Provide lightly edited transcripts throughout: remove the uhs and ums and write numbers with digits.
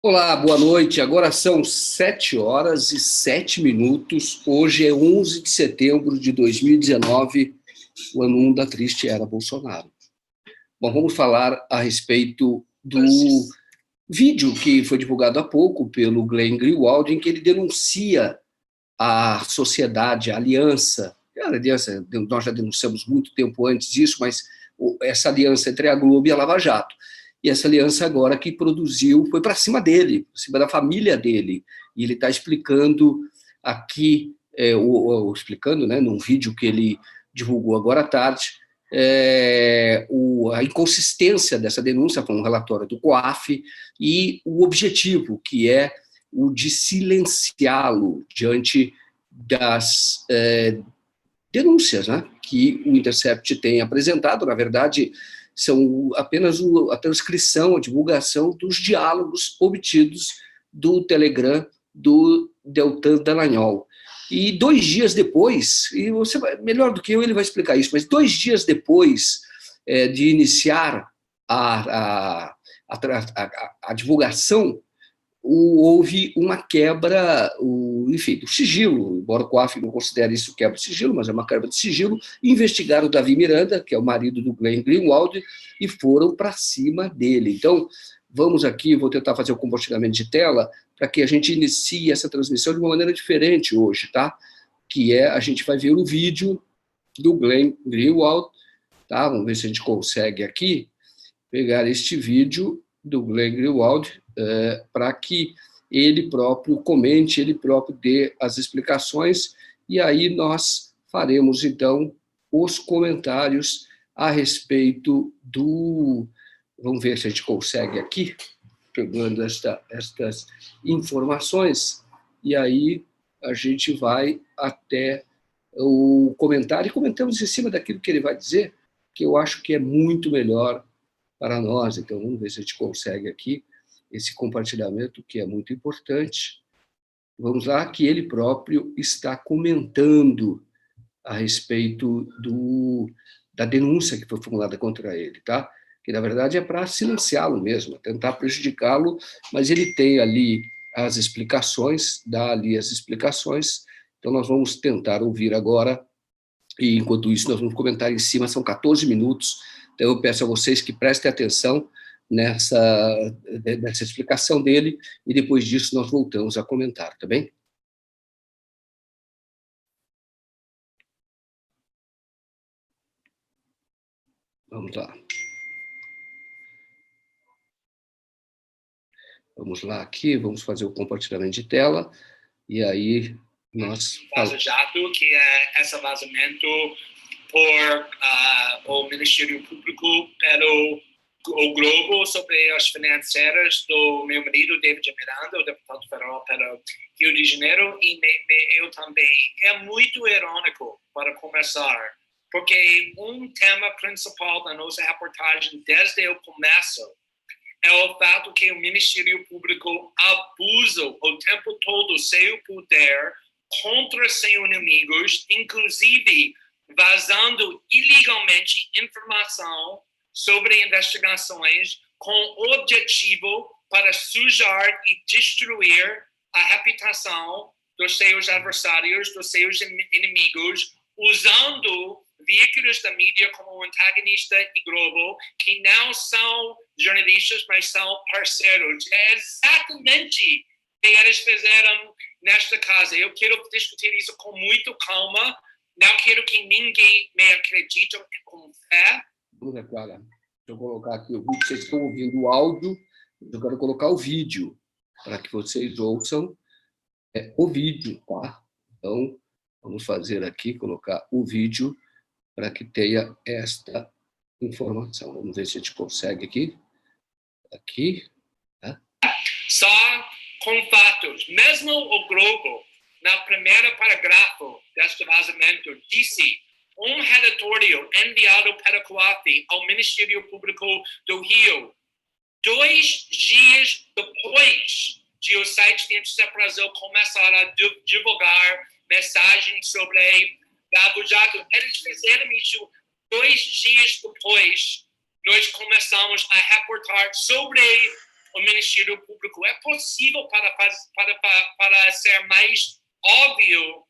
Olá, boa noite. Agora são 7h07. Hoje é 11 de setembro de 2019, o ano 1 da triste era Bolsonaro. Bom, vamos falar a respeito do vídeo que foi divulgado há pouco pelo Glenn Greenwald, em que ele denuncia a sociedade, a aliança, nós já denunciamos muito tempo antes disso, mas essa aliança entre a Globo e a Lava Jato. E essa aliança agora que produziu, foi para cima dele, para cima da família dele. E ele está explicando aqui, explicando, né, num vídeo que ele divulgou agora à tarde, a inconsistência dessa denúncia, foi um relatório do COAF, e o objetivo, que é o de silenciá-lo diante das denúncias, né, que o Intercept tem apresentado. Na verdade, são apenas a transcrição, a divulgação dos diálogos obtidos do Telegram do Deltan Dallagnol. E 2 dias depois, e você melhor do que eu, ele vai explicar isso, mas 2 dias depois de iniciar a divulgação, houve uma quebra, enfim, do sigilo, embora o COAF não considere isso quebra de sigilo, mas é uma quebra de sigilo. Investigaram o Davi Miranda, que é o marido do Glenn Greenwald, e foram para cima dele. Então, vamos aqui, vou tentar fazer o compartilhamento de tela para que a gente inicie essa transmissão de uma maneira diferente hoje, tá? Que é, a gente vai ver o vídeo do Glenn Greenwald, tá? Vamos ver se a gente consegue aqui pegar este vídeo do Glenn Greenwald, para que ele próprio comente, ele próprio dê as explicações, e aí nós faremos, então, os comentários a respeito do... Vamos ver se a gente consegue aqui, pegando estas informações, e aí a gente vai até o comentário, e comentamos em cima daquilo que ele vai dizer, que eu acho que é muito melhor para nós. Então, vamos ver se a gente consegue aqui esse compartilhamento, que é muito importante. Vamos lá, que ele próprio está comentando a respeito da denúncia que foi formulada contra ele, tá? Que, na verdade, é para silenciá-lo mesmo, tentar prejudicá-lo, mas ele tem ali as explicações, dá ali as explicações. Então, nós vamos tentar ouvir agora, e enquanto isso nós vamos comentar em cima. São 14 minutos, então eu peço a vocês que prestem atenção nessa explicação dele, e depois disso nós voltamos a comentar, tá bem? Vamos lá. Vamos lá aqui, vamos fazer o compartilhamento de tela, e aí nós... Vaza Jato, que é esse vazamento por o Ministério Público pelo o Globo sobre as financeiras do meu marido, David Miranda, o deputado federal pelo Rio de Janeiro, e eu também. É muito irônico, para começar, porque tema principal da nossa reportagem desde o começo é o fato que o Ministério Público abusa o tempo todo seu poder contra seus inimigos, inclusive vazando ilegalmente informação sobre investigações com o objetivo para sujar e destruir a reputação dos seus adversários, dos seus inimigos, usando veículos da mídia como o Antagonista e Globo, que não são jornalistas, mas são parceiros. É exatamente o que eles fizeram nesta casa. Eu quero discutir isso com muito calma. Não quero que ninguém me acredite com fé. Clara, deixa eu colocar aqui o vídeo. Vocês estão ouvindo o áudio, eu quero colocar o vídeo para que vocês ouçam o vídeo, tá? Então, vamos fazer aqui, colocar o vídeo para que tenha esta informação. Vamos ver se a gente consegue aqui. Aqui. Tá? Só com fatos. Mesmo o Globo, na primeira parágrafo deste vazamento, disse relatório enviado para a COAF ao Ministério Público do Rio 2 dias depois de o site de Intercept Brasil começar a divulgar mensagens sobre Vaza Jato. Eles fizeram isso 2 dias depois. Nós começamos a reportar sobre o Ministério Público. É possível para ser mais óbvio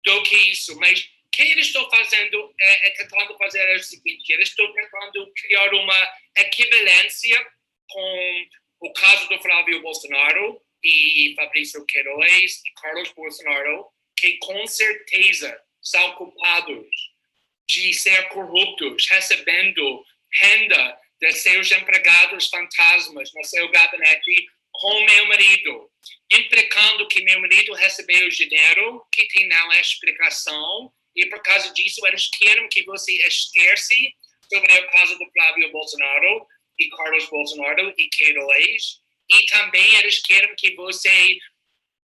do que isso, mas o que eles estão fazendo tentando fazer o seguinte: eles estão tentando criar uma equivalência com o caso do Flávio Bolsonaro e Fabrício Queiroz e Carlos Bolsonaro, que com certeza são culpados de ser corruptos, recebendo renda de seus empregados fantasmas no seu gabinete com meu marido, implicando que meu marido recebeu dinheiro, que tem não explicação, e por causa disso eles querem que você esqueça sobre o caso do Flávio Bolsonaro e Carlos Bolsonaro e Queiroz, e também eles querem que você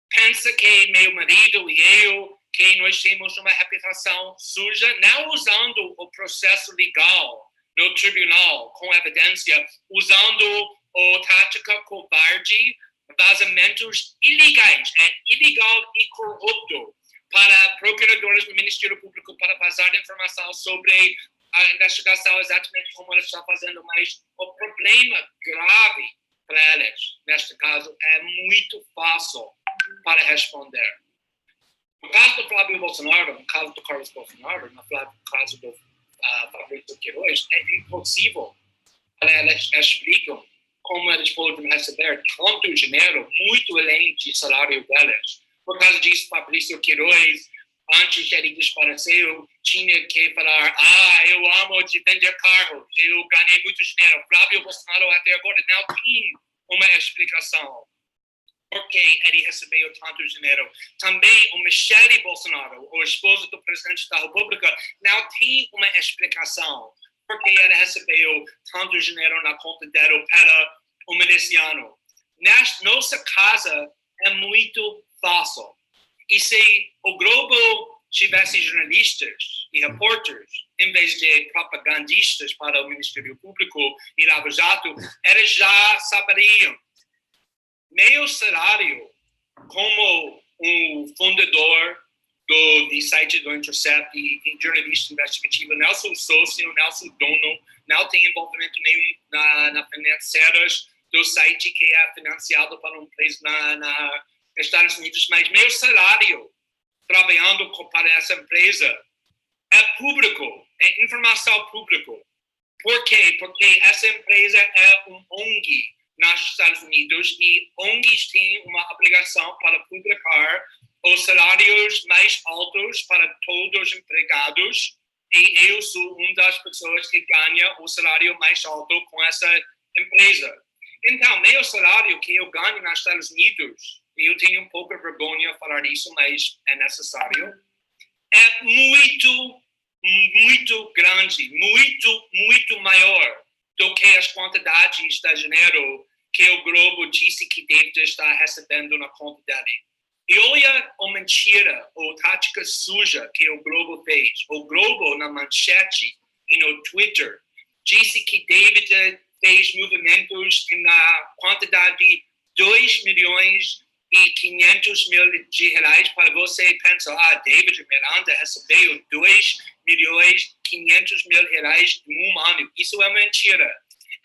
pense que meu marido e eu, que nós temos uma reputação suja, não usando o processo legal no tribunal com evidência, usando a tática covarde, vazamentos ilegais, ilegal e corrupto para procuradores do Ministério Público para vazar informação sobre a investigação exatamente como eles estão fazendo, mas o problema grave para eles, neste caso, é muito fácil para responder. No caso do Flávio Bolsonaro, no caso do Carlos Bolsonaro, no caso do Fabrício Queiroz, é impossível para eles explicar como eles podem receber tanto dinheiro, muito além do salário deles. Por causa disso, Fabrício Queiroz, antes de ele desapareceu, tinha que falar: eu amo de vender carro, eu ganhei muito dinheiro. Flávio Bolsonaro até agora não tem uma explicação por que ele recebeu tanto dinheiro. Também o Michele Bolsonaro, o esposo do presidente da República, não tem uma explicação por que ele recebeu tanto dinheiro na conta dele para o miliciano. Nossa casa é muito fácil. E se o Globo tivesse jornalistas e repórteres, em vez de propagandistas para o Ministério Público e Lava Jato, eles já saberiam. Meu salário como um fundador do site do Intercept e jornalista investigativo, não sou sócio, não sou dono, não tenho envolvimento nenhum na financeiras do site que é financiado por uma empresa nos Estados Unidos, mas meu salário trabalhando para essa empresa é público, é informação pública. Por quê? Porque essa empresa é um ONG nos Estados Unidos e ONGs têm uma obrigação para publicar os salários mais altos para todos os empregados, e eu sou uma das pessoas que ganha o salário mais alto com essa empresa. Então, meu salário que eu ganho nos Estados Unidos, e eu tenho um pouco de vergonha de falar isso, mas é necessário, é muito, muito grande, muito maior do que as quantidades de dinheiro que o Globo disse que David está recebendo na conta dele. E olha a mentira, ou tática suja que o Globo fez. O Globo, na manchete e no Twitter, disse que David fez movimentos na quantidade de 2.500.000 de reais para você pensar: David Miranda recebeu 2.500.000 reais em um ano. Isso é mentira.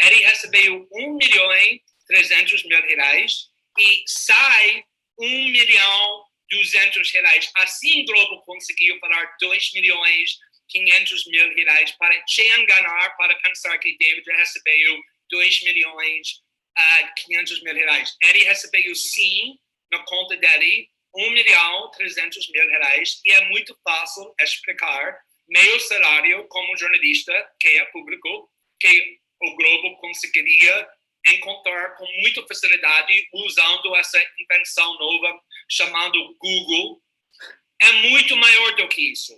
Ele recebeu 1.300.000 reais e sai 1.200.000 reais. Assim, o Globo conseguiu falar 2.500.000 reais para te enganar, para pensar que David recebeu 2.500.000 reais. Ele recebeu, sim, na conta dele, 1.300.000 reais, e é muito fácil explicar meu salário como jornalista, que é público, que o Globo conseguiria encontrar com muita facilidade usando essa invenção nova chamada Google. É muito maior do que isso.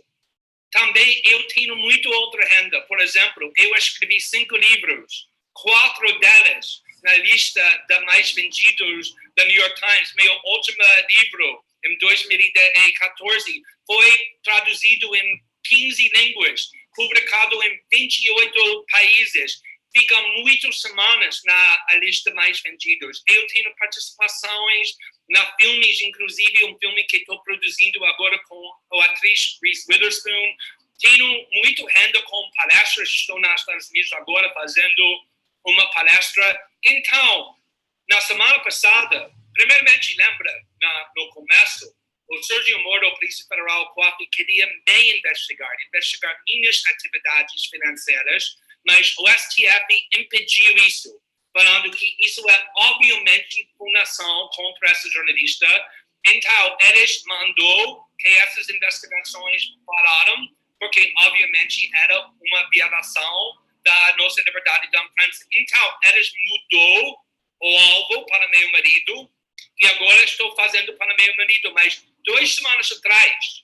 Também eu tenho muito outra renda. Por exemplo, eu escrevi 5 livros, 4 deles na lista de mais vendidos da New York Times. Meu último livro, em 2014, foi traduzido em 15 línguas, publicado em 28 países. Fica muitas semanas na lista mais vendidos. Eu tenho participações na filmes, inclusive um filme que estou produzindo agora com a atriz Reese Witherspoon. Tenho muito renda com palestras. Estou nos Estados Unidos agora fazendo uma palestra. Então, Na semana passada, primeiramente, lembra, no começo, o Sérgio Moro, o Polícia Federal, queria bem investigar minhas atividades financeiras, mas o STF impediu isso, falando que isso é obviamente punição contra essa jornalista. Então, eles mandou que essas investigações pararam, porque obviamente era uma violação da nossa liberdade de imprensa. Então, eles mudou o alvo para meu marido, e agora estou fazendo para meu marido, mas 2 semanas atrás,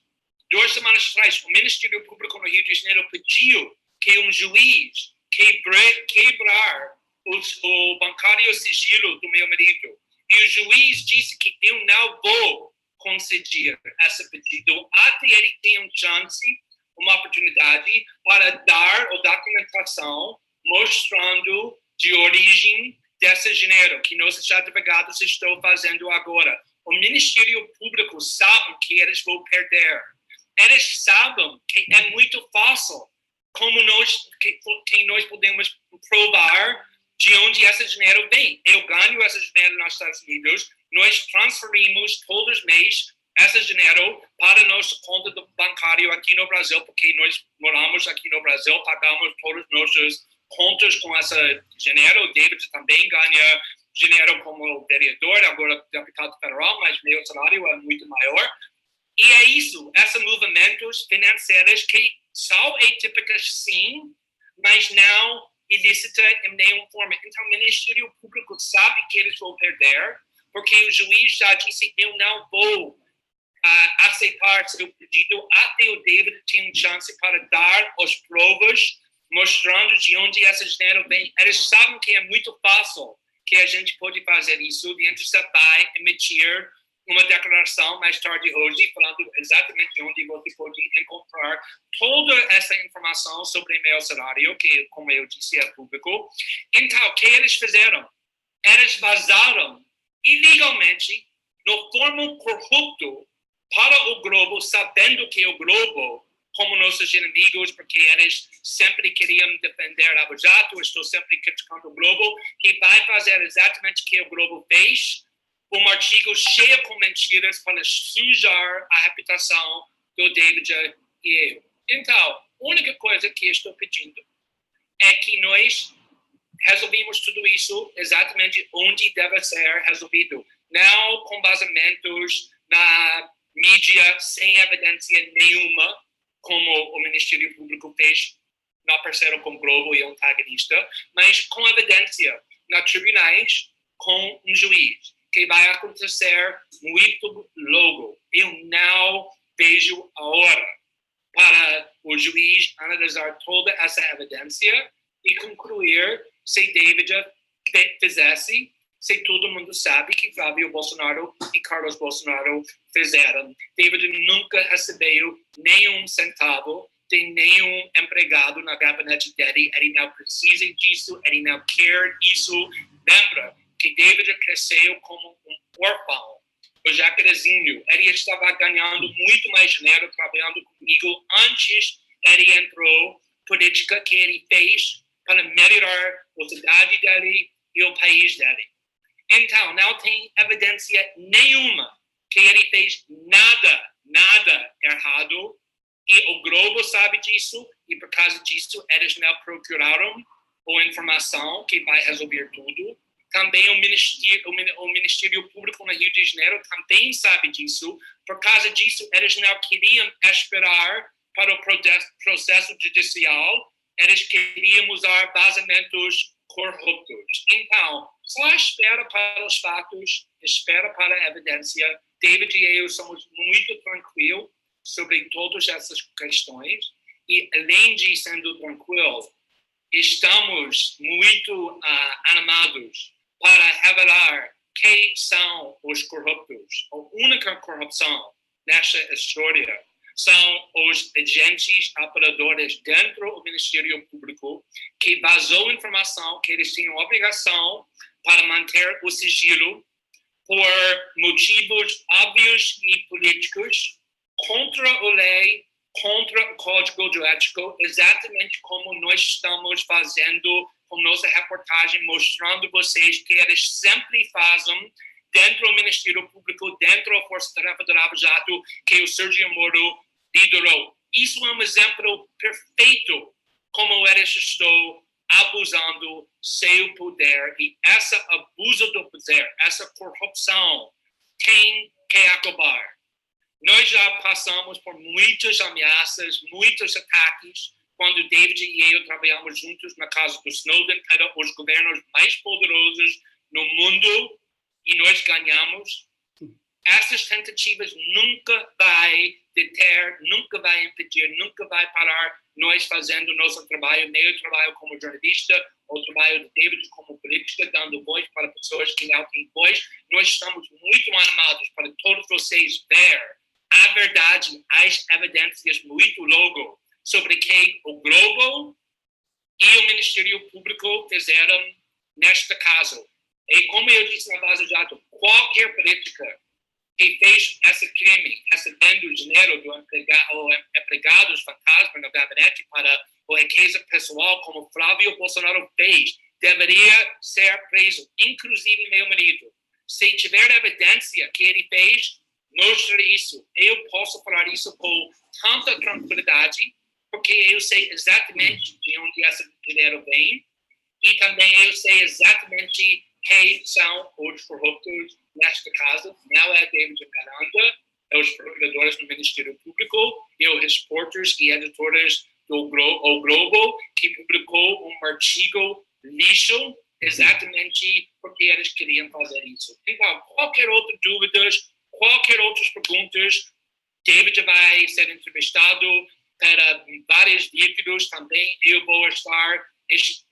o Ministério Público no Rio de Janeiro pediu que um juiz quebrar o bancário sigilo do meu marido. E o juiz disse que eu não vou conceder esse pedido até ele ter uma chance, uma oportunidade para dar a documentação mostrando de origem desse dinheiro que nossos advogados estão fazendo agora. O Ministério Público sabe que eles vão perder. Eles sabem que é muito fácil que nós podemos provar de onde esse dinheiro vem. Eu ganho esse dinheiro nos Estados Unidos, nós transferimos todos os meses esse dinheiro para nossa conta do bancário aqui no Brasil, porque nós moramos aqui no Brasil, pagamos todas as nossas contas com esse dinheiro. O David também ganha dinheiro como vereador, agora deputado federal, mas meu salário é muito maior. E é isso, esses movimentos financeiros que são atípicos, sim, mas não ilícitos em nenhuma forma. Então, o Ministério Público sabe que eles vão perder, porque o juiz já disse: eu não vou aceitar seu pedido até o David ter uma chance para dar as provas mostrando de onde esse dinheiro vem. Eles sabem que é muito fácil que a gente pode fazer isso, de interceptar, emitir uma declaração mais tarde hoje, falando exatamente onde você pode encontrar toda essa informação sobre meu salário, que, como eu disse, é público. Então, o que eles fizeram? Eles vazaram ilegalmente, no forma corrupto, para o Globo, sabendo que o Globo, como nossos inimigos, porque eles sempre queriam defender a Lava Jato, estou sempre criticando o Globo, que vai fazer exatamente o que o Globo fez, um artigo cheio com mentiras para sujar a reputação do David e eu. Então, a única coisa que estou pedindo é que nós resolvemos tudo isso exatamente onde deve ser resolvido, não com basamentos na mídia sem evidência nenhuma, como o Ministério Público fez na parceria com o Globo e o antagonista, mas com evidência nos tribunais, com um juiz, que vai acontecer muito logo. Eu não vejo a hora para o juiz analisar toda essa evidência e concluir se David fizesse, se todo mundo sabe que Flávio Bolsonaro e Carlos Bolsonaro fizeram. David nunca recebeu nenhum centavo de nenhum empregado na gabinete dele. Ele não precisa disso, ele não quer isso. Lembra que David cresceu como um órfão, o jacarezinho. Ele estava ganhando muito mais dinheiro trabalhando comigo antes ele entrou. Política que ele fez para melhorar a cidade dele e o país dele. Então, não tem evidência nenhuma que ele fez nada errado, e o Globo sabe disso, e por causa disso eles não procuraram a informação que vai resolver tudo. Também o Ministério Público no Rio de Janeiro também sabe disso. Por causa disso, eles não queriam esperar para o processo judicial, eles queriam usar vazamentos corruptos. Então, só espera para os fatos, espera para a evidência. David e eu somos muito tranquilos sobre todas essas questões, e além de sendo tranquilos, estamos muito animados para revelar quem são os corruptos. A única corrupção nessa história são os agentes operadores dentro do Ministério Público que vazou informação que eles tinham obrigação para manter o sigilo por motivos óbvios e políticos, contra a lei, contra o código de ética, exatamente como nós estamos fazendo com nossa reportagem, mostrando vocês que eles sempre fazem dentro do Ministério Público, dentro da Força Tarefa do Lava Jato, que o Sérgio Moro liderou. Isso é um exemplo perfeito como eles estão abusando seu poder, e esse abuso do poder, essa corrupção tem que acabar. Nós já passamos por muitas ameaças, muitos ataques, quando David e eu trabalhamos juntos na casa do Snowden, para os governos mais poderosos no mundo, e nós ganhamos. Essas tentativas nunca vai deter, nunca vai impedir, nunca vai parar nós fazendo nosso trabalho, meu trabalho como jornalista, o trabalho de David como política, dando voz para pessoas que não têm voz. Nós estamos muito animados para todos vocês ver a verdade, as evidências muito logo sobre que o Globo e o Ministério Público fizeram neste caso. E como eu disse na Vaza Jato, qualquer política que fez esse crime, recebendo dinheiro do empregados fantasma no gabinete para a riqueza pessoal, como Flávio Bolsonaro fez, deveria ser preso, inclusive meu marido. Se tiver evidência que ele fez, mostre isso. Eu posso falar isso com tanta tranquilidade, porque eu sei exatamente de onde esse dinheiro vem, e também eu sei exatamente quem são os corruptos nesta casa. Não é David Miranda, é os procuradores do Ministério Público e os repórteres e editores do Globo, que publicou um artigo lixo exatamente porque eles queriam fazer isso. Então, qualquer outra dúvida, qualquer outras perguntas, David vai ser entrevistado para vários vídeos também. Eu vou estar.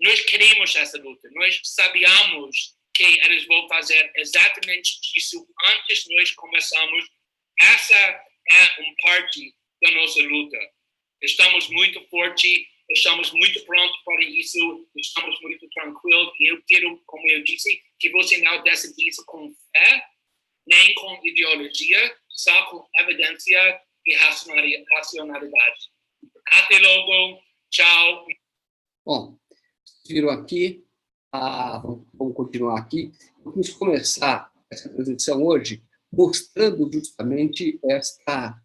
Nós queremos essa luta. Nós sabíamos que eles vão fazer exatamente isso antes de nós começarmos. Essa é uma parte da nossa luta. Estamos muito fortes, estamos muito prontos para isso, estamos muito tranquilos. E eu quero, como eu disse, que você não decida isso com fé, nem com ideologia, só com evidência e racionalidade. Até logo. Tchau. Bom, viram aqui. Vamos continuar aqui. Vamos começar essa apresentação hoje mostrando justamente a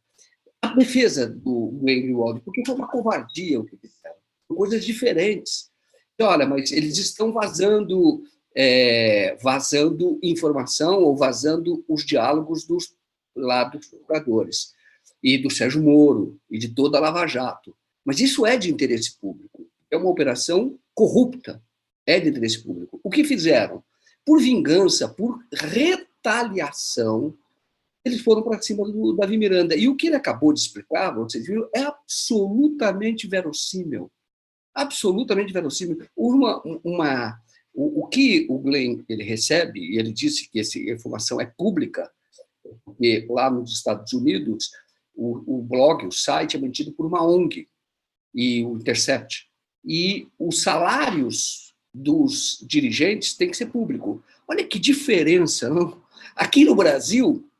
defesa do Glenn Greenwald, porque foi uma covardia o que fizeram. São coisas diferentes. E, olha, mas eles estão vazando informação ou vazando os diálogos dos procuradores e do Sérgio Moro e de toda a Lava Jato. Mas isso é de interesse público. É uma operação corrupta. É de interesse público. O que fizeram? Por vingança, por retaliação, eles foram para cima do Davi Miranda. E o que ele acabou de explicar, vocês viram, é absolutamente verossímil. Absolutamente verossímil. O que o Glenn ele recebe, e ele disse que essa informação é pública, porque lá nos Estados Unidos, o blog, o site é mantido por uma ONG, e o Intercept. E os salários dos dirigentes têm que ser público. Olha que diferença, não? Aqui no Brasil,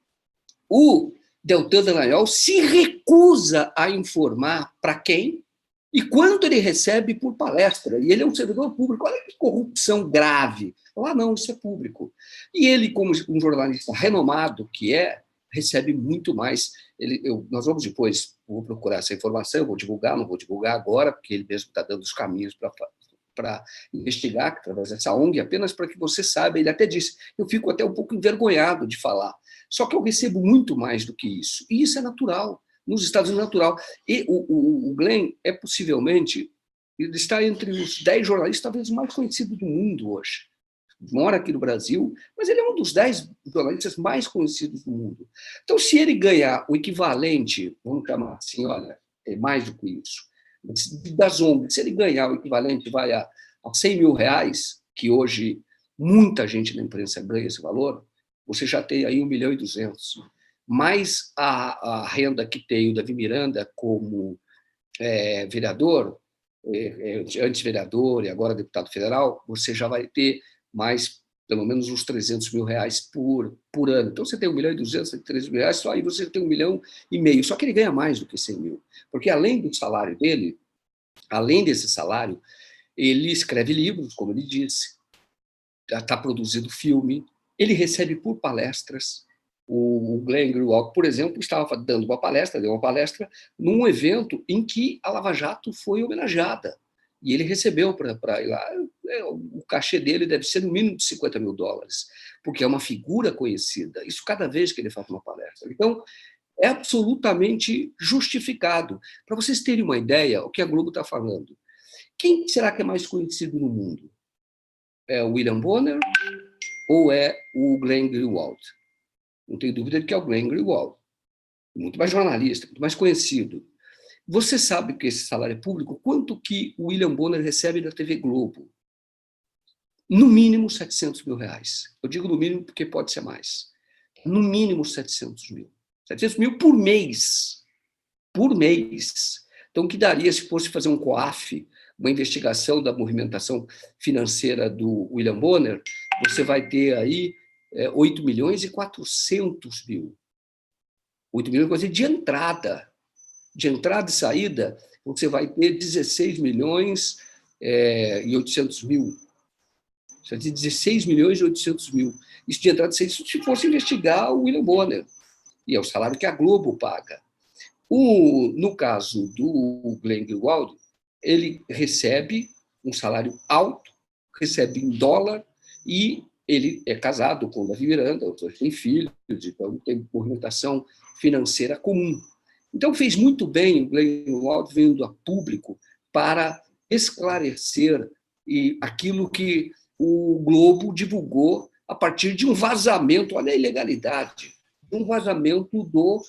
o Deltan Dallagnol se recusa a informar para quem e quanto ele recebe por palestra. E ele é um servidor público. Olha que corrupção grave. Lá não, isso é público. E ele, como um jornalista renomado que recebe muito mais. Nós vamos depois, vou procurar essa informação, vou divulgar, não vou divulgar agora, porque ele mesmo está dando os caminhos para investigar através dessa ONG, apenas para que você saiba. Ele até disse, eu fico até um pouco envergonhado de falar, só que eu recebo muito mais do que isso, e isso é natural, nos Estados Unidos é natural. E o Glenn é possivelmente, ele está entre os 10 jornalistas talvez mais conhecidos do mundo hoje. Mora aqui no Brasil, mas ele é um dos 10 jornalistas mais conhecidos do mundo. Então, se ele ganhar o equivalente, vamos chamar assim, olha, é mais do que isso, das ONGs, se ele ganhar o equivalente, vai a R$100 mil, que hoje muita gente na imprensa ganha esse valor, você já tem aí 1.200.000. Mais a renda que tem o Davi Miranda como vereador, antes vereador e agora deputado federal, você já vai ter mais, pelo menos, uns R$300 mil por ano. Então, você tem 1.200.000, R$300 mil, só aí você tem 1,5 milhão. Só que ele ganha mais do que 100 mil. Porque, além do salário dele, além desse salário, Ele escreve livros, como ele disse, está produzindo filme, ele recebe por palestras. O Glenn Greenwald, por exemplo, estava dando uma palestra, deu uma palestra num evento em que a Lava Jato foi homenageada. E ele recebeu para ir lá. O cachê dele deve ser no mínimo de $50 mil, porque é uma figura conhecida. Isso cada vez que ele faz uma palestra. Então, é absolutamente justificado. Para vocês terem uma ideia, o que a Globo está falando. Quem será que é mais conhecido no mundo? É o William Bonner ou é o Glenn Greenwald? Não tenho dúvida de que é o Glenn Greenwald. Muito mais jornalista, muito mais conhecido. Você sabe que esse salário público, quanto que o William Bonner recebe da TV Globo? No mínimo $700 mil. Eu digo no mínimo porque pode ser mais. No mínimo 700 mil. 700 mil por mês. Por mês. Então, o que daria se fosse fazer um COAF, uma investigação da movimentação financeira do William Bonner, você vai ter aí 8 milhões e 400 mil. 8 milhões de entrada. De entrada e saída, você vai ter 16 milhões e 800 mil. Você vai ter 16 milhões e 800 mil. Isso de entrada e saída, se fosse investigar o William Bonner. E é o salário que a Globo paga. No caso do Glenn Greenwald, ele recebe um salário alto, recebe em dólar, e ele é casado com Davi Miranda, tem filhos, então tem movimentação financeira comum. Então, fez muito bem o Glenn Greenwald vindo a público para esclarecer aquilo que o Globo divulgou a partir de um vazamento, olha a ilegalidade, um vazamento do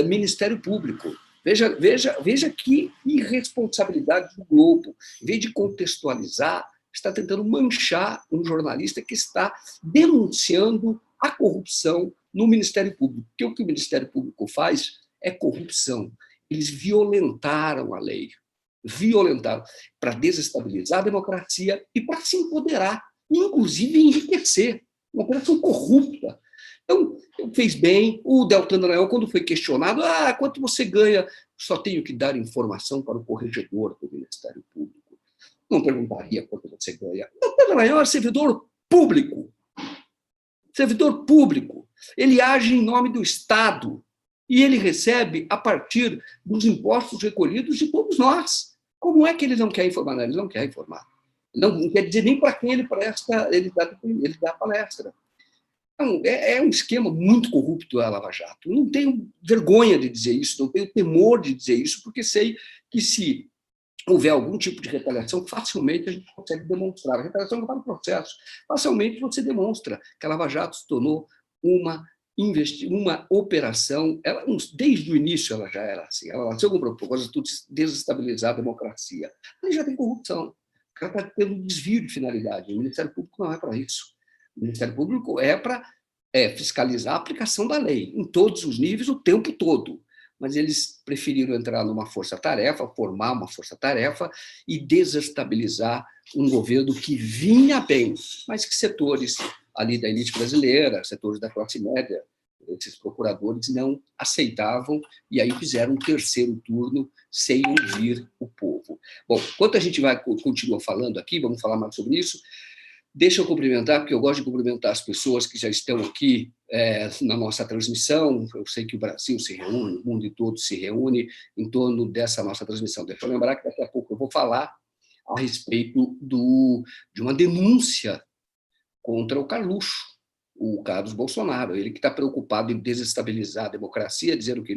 Ministério Público. Veja que irresponsabilidade do Globo. Em vez de contextualizar, está tentando manchar um jornalista que está denunciando a corrupção no Ministério Público. Porque o que o Ministério Público faz é corrupção. Eles violentaram a lei. Violentaram para desestabilizar a democracia e para se empoderar, inclusive enriquecer. Uma operação corrupta. Então, fez bem. O Deltan Dallagnol, quando foi questionado, quanto você ganha? Só tenho que dar informação para o corregedor do Ministério Público. Não perguntaria quanto você ganha. O Deltan Dallagnol é servidor público. Servidor público. Ele age em nome do Estado e ele recebe a partir dos impostos recolhidos de todos nós. Como é que ele não quer informar? Ele não quer informar. Não quer dizer nem para quem ele presta, ele dá palestra. Então, é um esquema muito corrupto a Lava Jato. Eu não tenho vergonha de dizer isso, não tenho temor de dizer isso, porque sei que se houver algum tipo de retaliação, facilmente a gente consegue demonstrar. A retaliação não está no processo. Facilmente você demonstra que a Lava Jato se tornou uma operação, desde o início ela já era assim, ela nasceu com o propósito de desestabilizar a democracia. Ali já tem corrupção, ela está tendo um desvio de finalidade. O Ministério Público não é para isso. O Ministério Público é para fiscalizar a aplicação da lei, em todos os níveis, o tempo todo. Mas eles preferiram entrar numa força-tarefa, formar uma força-tarefa e desestabilizar um governo que vinha bem, mas que setores ali da elite brasileira, setores da classe média, esses procuradores não aceitavam e aí fizeram um terceiro turno sem ouvir o povo. Bom, enquanto a gente continua falando aqui, vamos falar mais sobre isso, deixa eu cumprimentar, porque eu gosto de cumprimentar as pessoas que já estão aqui na nossa transmissão. Eu sei que o Brasil se reúne, o mundo todo se reúne em torno dessa nossa transmissão. Deixa eu lembrar que daqui a pouco eu vou falar a respeito de uma denúncia contra o Carluxo, o Carlos Bolsonaro, ele que está preocupado em desestabilizar a democracia, dizendo que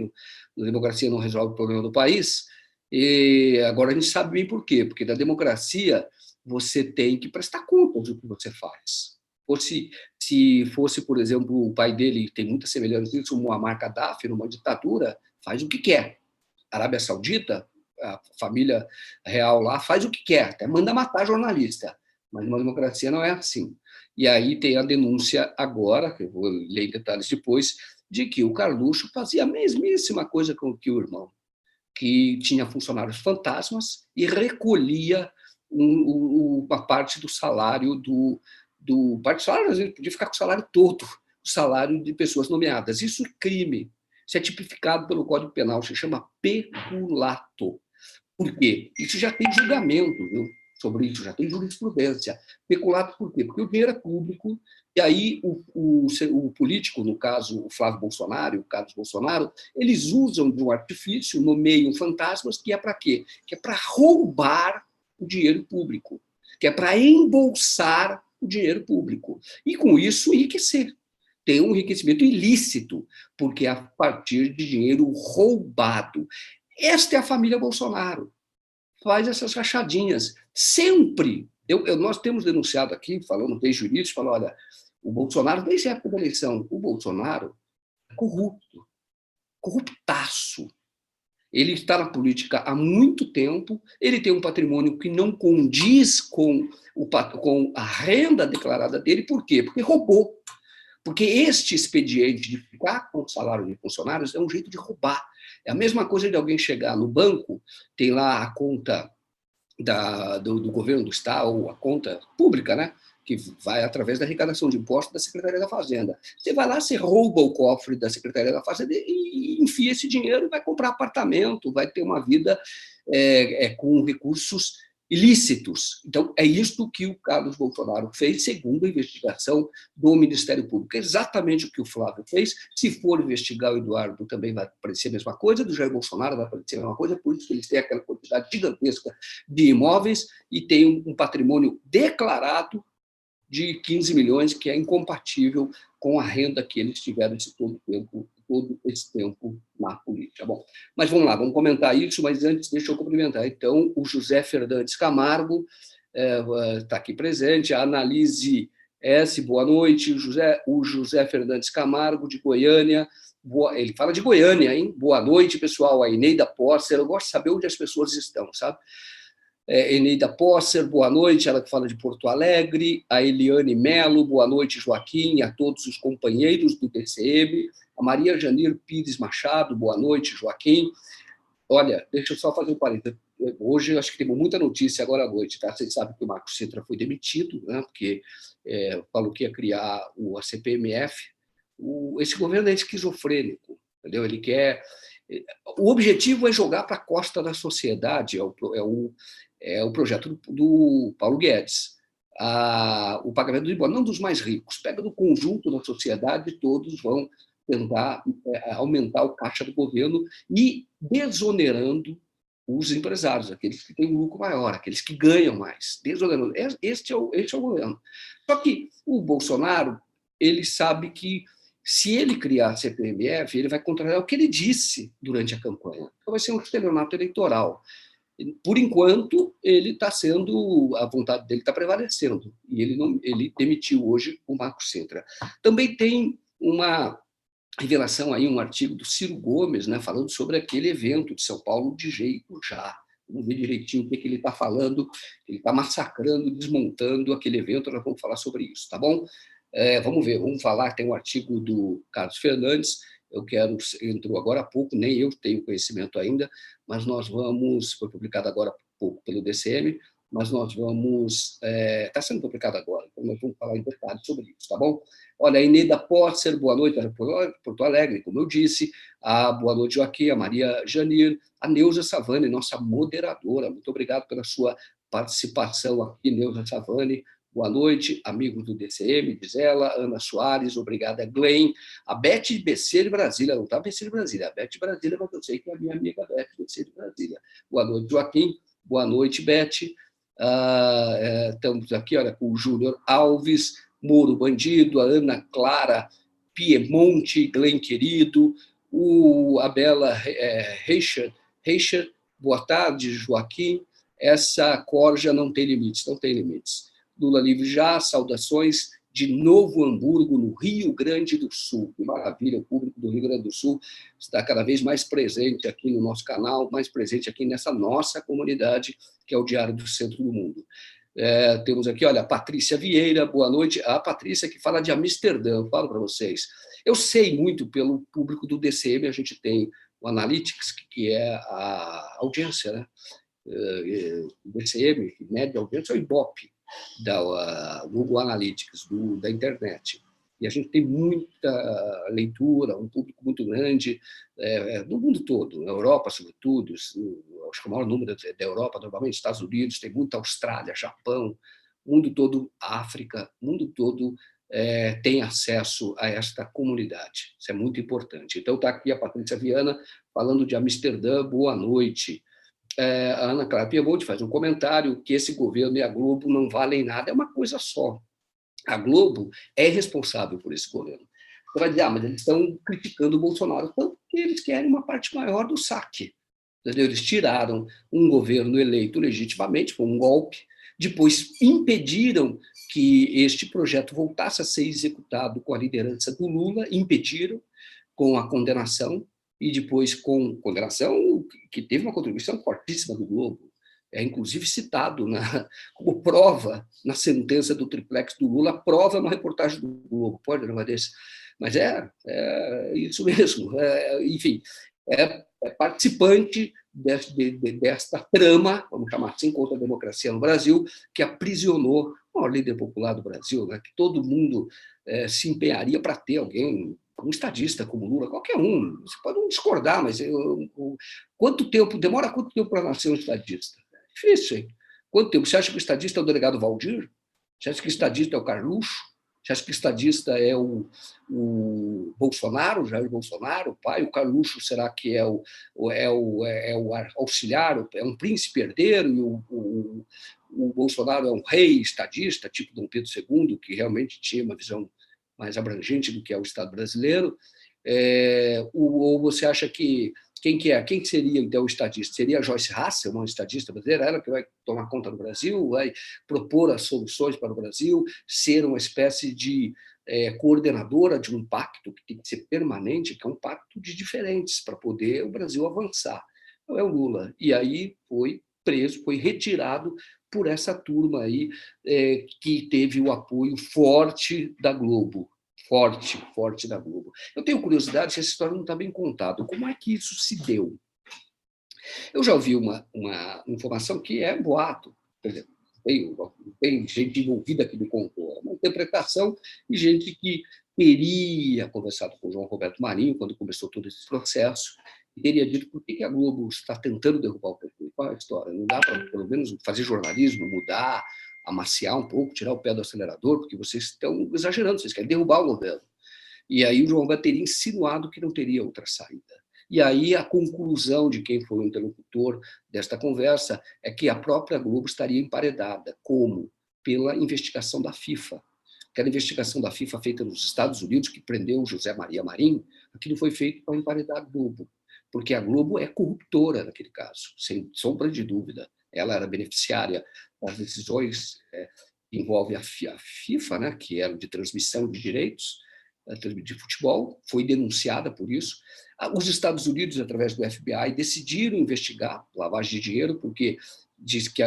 a democracia não resolve o problema do país. E agora a gente sabe bem por quê, porque da democracia você tem que prestar contas do que você faz. Se fosse, por exemplo, o pai dele, tem muita semelhança com o Muammar Gaddafi, numa ditadura, faz o que quer. A Arábia Saudita, a família real lá, faz o que quer, até manda matar jornalista. Mas uma democracia não é assim. E aí tem a denúncia agora, que eu vou ler em detalhes depois, de que o Carluxo fazia a mesmíssima coisa que o irmão, que tinha funcionários fantasmas e recolhia uma parte do salário parte do salário, às vezes podia ficar com o salário todo, o salário de pessoas nomeadas. Isso é crime. Isso é tipificado pelo Código Penal, se chama peculato. Por quê? Isso já tem julgamento, viu? sobre isso, já tem jurisprudência. Peculato por quê? Porque o dinheiro é público, e aí o político, no caso o Flávio Bolsonaro e o Carlos Bolsonaro, eles usam de um artifício, nomeiam fantasmas, que é para quê? Que é para roubar o dinheiro público, que é para embolsar o dinheiro público, e com isso enriquecer. Tem um enriquecimento ilícito, porque é a partir de dinheiro roubado. Esta é a família Bolsonaro. Faz essas rachadinhas. Sempre. Nós temos denunciado aqui, falando desde jurídicos, falando, olha, o Bolsonaro, desde a época da eleição, o Bolsonaro é corrupto, corruptaço. Ele está na política há muito tempo, ele tem um patrimônio que não condiz com a renda declarada dele. Por quê? Porque roubou. Porque este expediente de ficar com o salário de funcionários é um jeito de roubar. É a mesma coisa de alguém chegar no banco, tem lá a conta do governo do Estado, ou a conta pública, né? Que vai através da arrecadação de impostos da Secretaria da Fazenda. Você vai lá, você rouba o cofre da Secretaria da Fazenda e enfia esse dinheiro e vai comprar apartamento, vai ter uma vida com recursos ilícitos. Então, é isto que o Carlos Bolsonaro fez, segundo a investigação do Ministério Público. Exatamente o que o Flávio fez. Se for investigar o Eduardo, também vai aparecer a mesma coisa, do Jair Bolsonaro vai aparecer a mesma coisa, por isso que eles têm aquela quantidade gigantesca de imóveis e têm um patrimônio declarado de 15 milhões, que é incompatível com a renda que eles tiveram todo esse tempo na política. Bom, mas vamos lá, vamos comentar isso, mas antes deixa eu cumprimentar. Então, o José Fernandes Camargo está aqui presente, a Analise S, boa noite, o José Fernandes Camargo, de Goiânia, ele fala de Goiânia, hein? Boa noite, pessoal, a Eneida Posser, eu gosto de saber onde as pessoas estão, sabe? Eneida Posser, boa noite, ela que fala de Porto Alegre, a Eliane Melo, boa noite, Joaquim, e a todos os companheiros do TCM, a Maria Janir Pires Machado, boa noite, Joaquim. Olha, deixa eu só fazer um parênteses. Hoje eu acho que temos muita notícia agora à noite, tá? Vocês sabem que o Marcos Sintra foi demitido, né? Porque falou que ia criar a CPMF. Esse governo é esquizofrênico, entendeu? Ele quer... O objetivo é jogar para a costa da sociedade, é o projeto do Paulo Guedes. O pagamento do imposto, não dos mais ricos, pega do conjunto da sociedade, todos vão tentar aumentar o caixa do governo e desonerando os empresários, aqueles que têm um lucro maior, aqueles que ganham mais. Desonerando. Este é o governo. Só que o Bolsonaro, ele sabe que se ele criar a CPMF, ele vai contrariar o que ele disse durante a campanha. Então vai ser um estelionato eleitoral. Por enquanto, ele está sendo, a vontade dele está prevalecendo, e ele demitiu hoje o Marcos Sintra. Também tem uma revelação aí, um artigo do Ciro Gomes, né, falando sobre aquele evento de São Paulo de jeito já. Vamos ver direitinho o que ele está falando, ele está massacrando, desmontando aquele evento, nós vamos falar sobre isso, tá bom? Vamos ver, vamos falar, tem um artigo do Carlos Fernandes, entrou agora há pouco, nem eu tenho conhecimento ainda, mas foi publicado agora há pouco pelo DCM, mas nós vamos... Está sendo publicado agora, então nós vamos falar em detalhes sobre isso, tá bom? Olha, a Eneida Posser, boa noite, Porto Alegre, como eu disse, boa noite, Joaquim, a Maria Janir, a Neuza Savani, nossa moderadora, muito obrigado pela sua participação aqui, Neuza Savani. Boa noite, amigos do DCM, diz ela, Ana Soares, obrigada, Glenn, a Beth BC de Brasília, não está BC de Brasília, a Beth de Brasília, mas eu sei que é a minha amiga Beth BC de Brasília. Boa noite, Joaquim, boa noite, Beth. Estamos aqui, olha, com o Júnior Alves, Moro Bandido, a Ana Clara Piemonte, Glenn Querido, a Bela Reicher, boa tarde, Joaquim, essa corja não tem limites, não tem limites. Lula livre já, saudações de Novo Hamburgo, no Rio Grande do Sul. Que maravilha, o público do Rio Grande do Sul está cada vez mais presente aqui no nosso canal, mais presente aqui nessa nossa comunidade, que é o Diário do Centro do Mundo. Temos aqui, olha, a Patrícia Vieira, boa noite. A Patrícia que fala de Amsterdã, falo para vocês. Eu sei muito pelo público do DCM, a gente tem o Analytics, que é a audiência, né? O DCM, que mede a audiência, é o Ibope, da Google Analytics, da internet. e a gente tem muita leitura, um público muito grande, no mundo todo, na Europa, sobretudo, acho que o maior número é da Europa, normalmente, Estados Unidos, tem muita Austrália, Japão, mundo todo, África, mundo todo tem acesso a esta comunidade. Isso é muito importante. Então, está aqui a Patrícia Viana falando de Amsterdã, boa noite. A Ana Clara Piemonte faz um comentário que esse governo e a Globo não valem nada, é uma coisa só. A Globo é responsável por esse governo. Você vai dizer, mas eles estão criticando o Bolsonaro, porque eles querem uma parte maior do saque. Entendeu? Eles tiraram um governo eleito legitimamente, foi um golpe, depois impediram que este projeto voltasse a ser executado com a liderança do Lula, impediram com a condenação, e depois com condenação que teve uma contribuição fortíssima do Globo, inclusive citado como prova na sentença do triplex do Lula, prova uma reportagem do Globo, pode não é desse? Mas é isso mesmo, enfim, é participante desta trama, vamos chamar assim, contra a democracia no Brasil, que aprisionou o maior líder popular do Brasil, que todo mundo se empenharia para ter alguém, um estadista como Lula, qualquer um. Você pode não discordar, mas demora quanto tempo para nascer um estadista? É difícil, hein? Quanto tempo? Você acha que o estadista é o delegado Valdir? Você acha que o estadista é o Carluxo? Você acha que o estadista é o Bolsonaro, Jair Bolsonaro, o pai? O Carluxo será que é o auxiliar, é um príncipe herdeiro, e o Bolsonaro é um rei estadista, tipo Dom Pedro II, que realmente tinha uma visão mais abrangente do que é o Estado brasileiro? Ou você acha que quem seria, então, o estadista? Seria a Joyce Hasselmann, uma estadista brasileira, ela que vai tomar conta do Brasil, vai propor as soluções para o Brasil, ser uma espécie de coordenadora de um pacto que tem que ser permanente, que é um pacto de diferentes, para poder o Brasil avançar. Não é o Lula. E aí foi preso, foi retirado por essa turma aí, que teve o apoio forte da Globo. Forte da Globo. Eu tenho curiosidade se essa história não está bem contada. Como é que isso se deu? Eu já ouvi uma informação que é boato. Por exemplo, tem gente envolvida que me contou. Uma interpretação e gente que teria conversado com o João Roberto Marinho quando começou todo esse processo e teria dito por que a Globo está tentando derrubar o PT. Qual é a história? Não dá para, pelo menos, fazer jornalismo, mudar, amaciar um pouco, tirar o pé do acelerador, porque vocês estão exagerando, vocês querem derrubar o governo. E aí o João Roberto teria insinuado que não teria outra saída. E aí a conclusão de quem foi o interlocutor desta conversa é que a própria Globo estaria emparedada. Como? Pela investigação da FIFA. Aquela investigação da FIFA feita nos Estados Unidos, que prendeu José Maria Marinho, aquilo foi feito para emparedar a Globo, porque a Globo é corruptora naquele caso, sem sombra de dúvida. Ela era beneficiária das decisões que envolvem a FIFA, que era de transmissão de direitos de futebol, foi denunciada por isso. Os Estados Unidos, através do FBI, decidiram investigar lavagem de dinheiro, porque diz que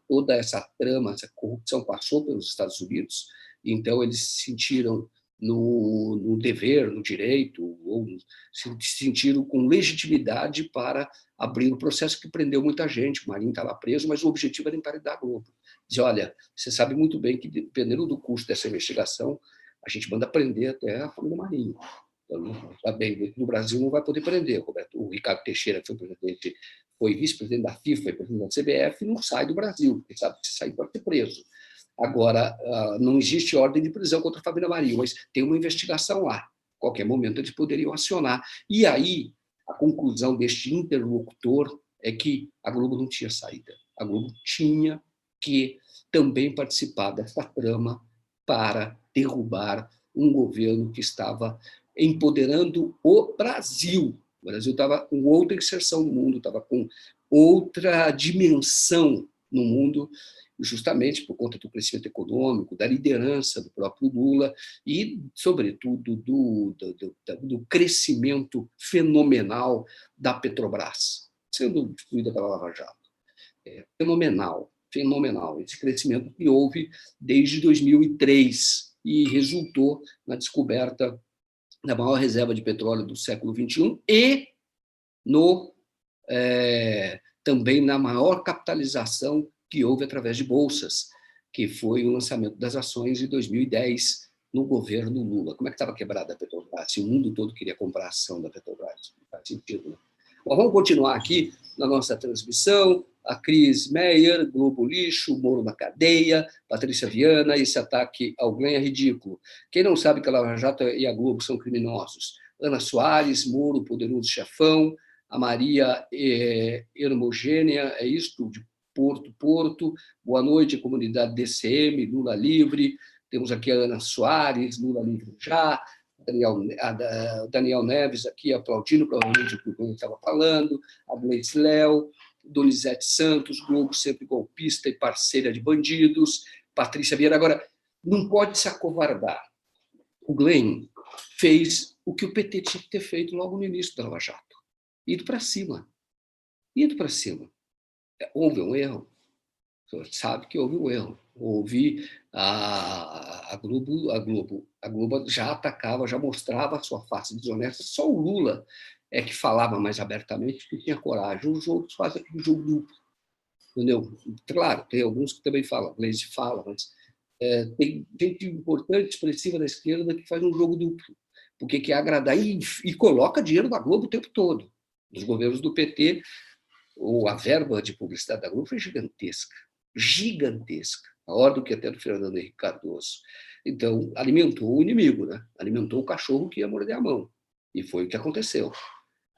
toda essa trama, essa corrupção passou pelos Estados Unidos, então eles se sentiram no dever, no direito, ou se sentiram com legitimidade para abrir um processo que prendeu muita gente. O Marinho está lá preso, mas o objetivo era emparedar a Globo. Dizer, olha, você sabe muito bem que, dependendo do custo dessa investigação, a gente manda prender até a família Marinho. Então, tá bem, no Brasil não vai poder prender. O Ricardo Teixeira, que foi vice-presidente da FIFA, foi presidente da CBF, não sai do Brasil, porque sabe que se sair pode ser preso. Agora, não existe ordem de prisão contra a família Marinho, mas tem uma investigação lá. A qualquer momento eles poderiam acionar. E aí, a conclusão deste interlocutor é que a Globo não tinha saída. A Globo tinha que também participar dessa trama para derrubar um governo que estava empoderando o Brasil. O Brasil estava com outra inserção no mundo, estava com outra dimensão no mundo, justamente por conta do crescimento econômico, da liderança do próprio Lula e, sobretudo, do crescimento fenomenal da Petrobras, sendo destruída pela Lava Jato. Fenomenal. Esse crescimento que houve desde 2003 e resultou na descoberta da maior reserva de petróleo do século XXI e também na maior capitalização que houve através de bolsas, que foi o lançamento das ações em 2010 no governo Lula. Como é que estava quebrada a Petrobras? Se o mundo todo queria comprar a ação da Petrobras. Não faz sentido, né? Bom, vamos continuar aqui na nossa transmissão. A Cris Meyer, Globo lixo, Moro na cadeia, Patrícia Viana, esse ataque ao Glenn é ridículo. Quem não sabe que a Lava Jato e a Globo são criminosos? Ana Soares, Moro, poderoso chefão, a Maria Hermogênia, é isto, de Porto. Boa noite, comunidade DCM, Lula livre. Temos aqui a Ana Soares, Lula livre já. Daniel Neves aqui aplaudindo, provavelmente o que o Glenn estava falando. A Gleice Léo, Donizete Santos, Globo sempre golpista e parceira de bandidos. Patrícia Vieira. Agora, não pode se acovardar. O Glenn fez o que o PT tinha que ter feito logo no início da Lava Jato. Ido para cima. Houve um erro. O senhor sabe que houve um erro. Houve a Globo já atacava, já mostrava a sua face desonesta. Só o Lula é que falava mais abertamente, que tinha coragem. Os outros fazem aquele jogo duplo. Entendeu? Claro, tem alguns que também falam, Gleisi fala, mas tem gente importante, expressiva da esquerda que faz um jogo duplo, porque quer agradar e coloca dinheiro da Globo o tempo todo. Nos governos do PT, a verba de publicidade da Globo foi gigantesca, maior do que até do Fernando Henrique Cardoso. Então, alimentou o inimigo, né? Alimentou o cachorro que ia morder a mão. E foi o que aconteceu.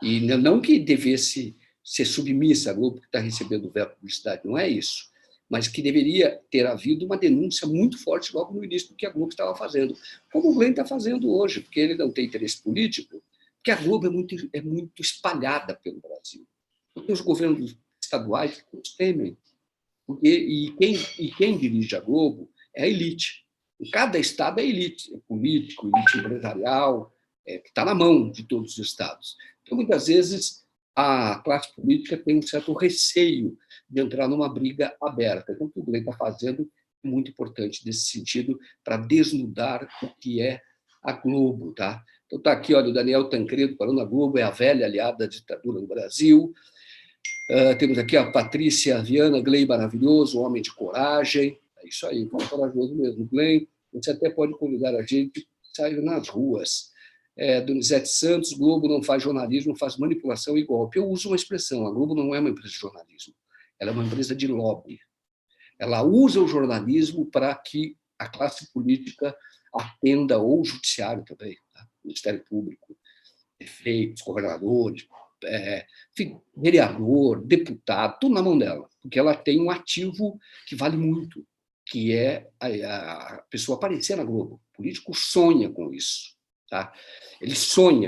E não que devesse ser submissa a Globo que está recebendo verba de publicidade, não é isso. Mas que deveria ter havido uma denúncia muito forte logo no início do que a Globo estava fazendo. Como o Glenn está fazendo hoje, porque ele não tem interesse político, porque a Globo é muito espalhada pelo Brasil. Porque os governos estaduais os temem. E quem dirige a Globo é a elite. Em cada estado é elite, é político, elite empresarial, que está na mão de todos os estados. Então, muitas vezes, a classe política tem um certo receio de entrar numa briga aberta. Então, o que o Glenn está fazendo é muito importante nesse sentido, para desnudar o que é a Globo. Tá? Então, está aqui, olha, o Daniel Tancredo falando: a Globo é a velha aliada da ditadura no Brasil. Temos aqui a Patrícia Viana, Glenn maravilhoso, homem de coragem. É isso aí, corajoso mesmo. Glenn, você até pode convidar a gente a sair nas ruas. Donizete Santos, Globo não faz jornalismo, faz manipulação e golpe. Eu uso uma expressão: a Globo não é uma empresa de jornalismo, ela é uma empresa de lobby. Ela usa o jornalismo para que a classe política atenda, ou o judiciário também, tá? Ministério Público, prefeitos, governadores, vereador, deputado, tudo na mão dela, porque ela tem um ativo que vale muito, que é a pessoa aparecer na Globo. O político sonha com isso. Tá? Ele sonha,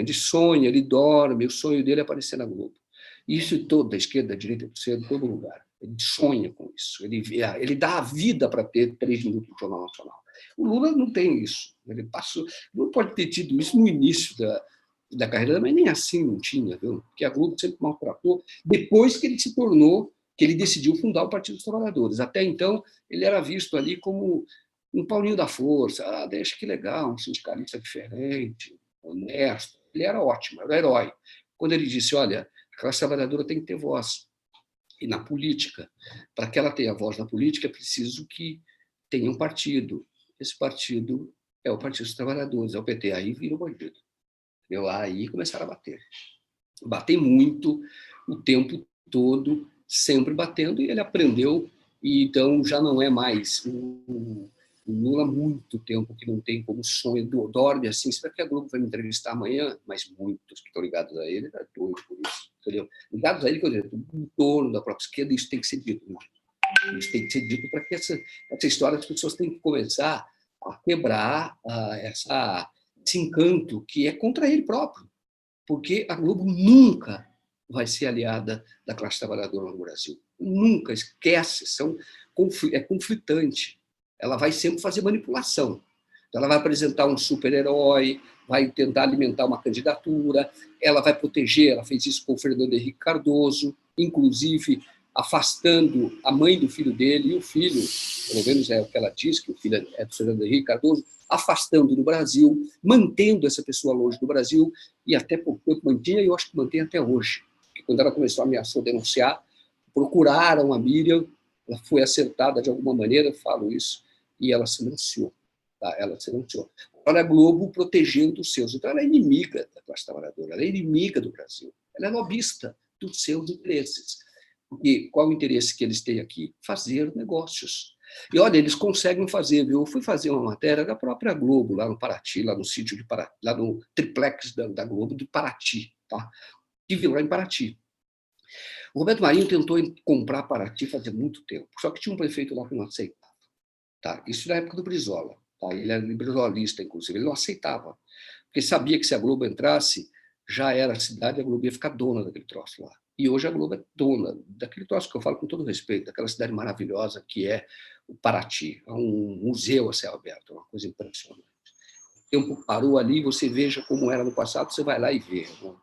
ele dorme, o sonho dele é aparecer na Globo. Isso toda a esquerda, da direita, em todo lugar. Ele sonha com isso. Ele dá a vida para ter 3 minutos no Jornal Nacional. O Lula não tem isso. Ele não pode ter tido isso no início da carreira, mas nem assim não tinha, viu? Porque a Globo sempre maltratou, depois que ele se tornou, que ele decidiu fundar o Partido dos Trabalhadores. Até então, ele era visto ali como um Paulinho da Força, deixa que legal, um sindicalista diferente, honesto. Ele era ótimo, era herói. Quando ele disse: olha, a classe trabalhadora tem que ter voz. E na política, para que ela tenha voz na política, é preciso que tenha um partido. Esse partido é o Partido dos Trabalhadores, é o PT. Aí vira o bandido. Aí começaram a bater. Batem muito, o tempo todo, sempre batendo, e ele aprendeu, e então já não é mais o Lula há muito tempo que não tem como sonho, dorme assim: será que a Globo vai me entrevistar amanhã? Mas muitos que estão ligados a ele, é doido por isso, entendeu? Ligados a ele, quer dizer, em torno da própria esquerda, isso tem que ser dito. Né? Isso tem que ser dito para que essa história, as pessoas têm que começar a quebrar esse encanto que é contra ele próprio, porque a Globo nunca vai ser aliada da classe trabalhadora no Brasil. Nunca, esquece, é conflitante. Ela vai sempre fazer manipulação. Então, ela vai apresentar um super-herói, vai tentar alimentar uma candidatura, ela vai proteger, ela fez isso com o Fernando Henrique Cardoso, inclusive afastando a mãe do filho dele e o filho, pelo menos é o que ela diz, que o filho é do Fernando Henrique Cardoso, afastando do Brasil, mantendo essa pessoa longe do Brasil, e até por tempo mantinha, e eu acho que mantém até hoje. Porque quando ela começou a ameaçar denunciar, procuraram a Miriam, ela foi acertada de alguma maneira, eu falo isso, e ela silenciou. Tá? Ela silenciou. Olha a Globo protegendo os seus. Então, ela é inimiga da classe trabalhadora, ela é inimiga do Brasil, ela é lobista dos seus interesses. Porque qual o interesse que eles têm aqui? Fazer negócios. E olha, eles conseguem fazer, viu? Eu fui fazer uma matéria da própria Globo, lá no Paraty, lá no sítio de Paraty, lá no triplex da Globo de Paraty, tá? Estive lá em Paraty. O Roberto Marinho tentou comprar Paraty fazia muito tempo, só que tinha um prefeito lá que não aceitava. Tá? Isso na época do Brizola. Tá? Ele era brizolista, inclusive. Ele não aceitava, porque sabia que se a Globo entrasse, já era a cidade, a Globo ia ficar dona daquele troço lá. E hoje a Globo é dona daquele troço que eu falo com todo respeito, daquela cidade maravilhosa que é o Paraty. É um museu a céu aberto, uma coisa impressionante. O tempo parou ali, você veja como era no passado, você vai lá e vê. Né?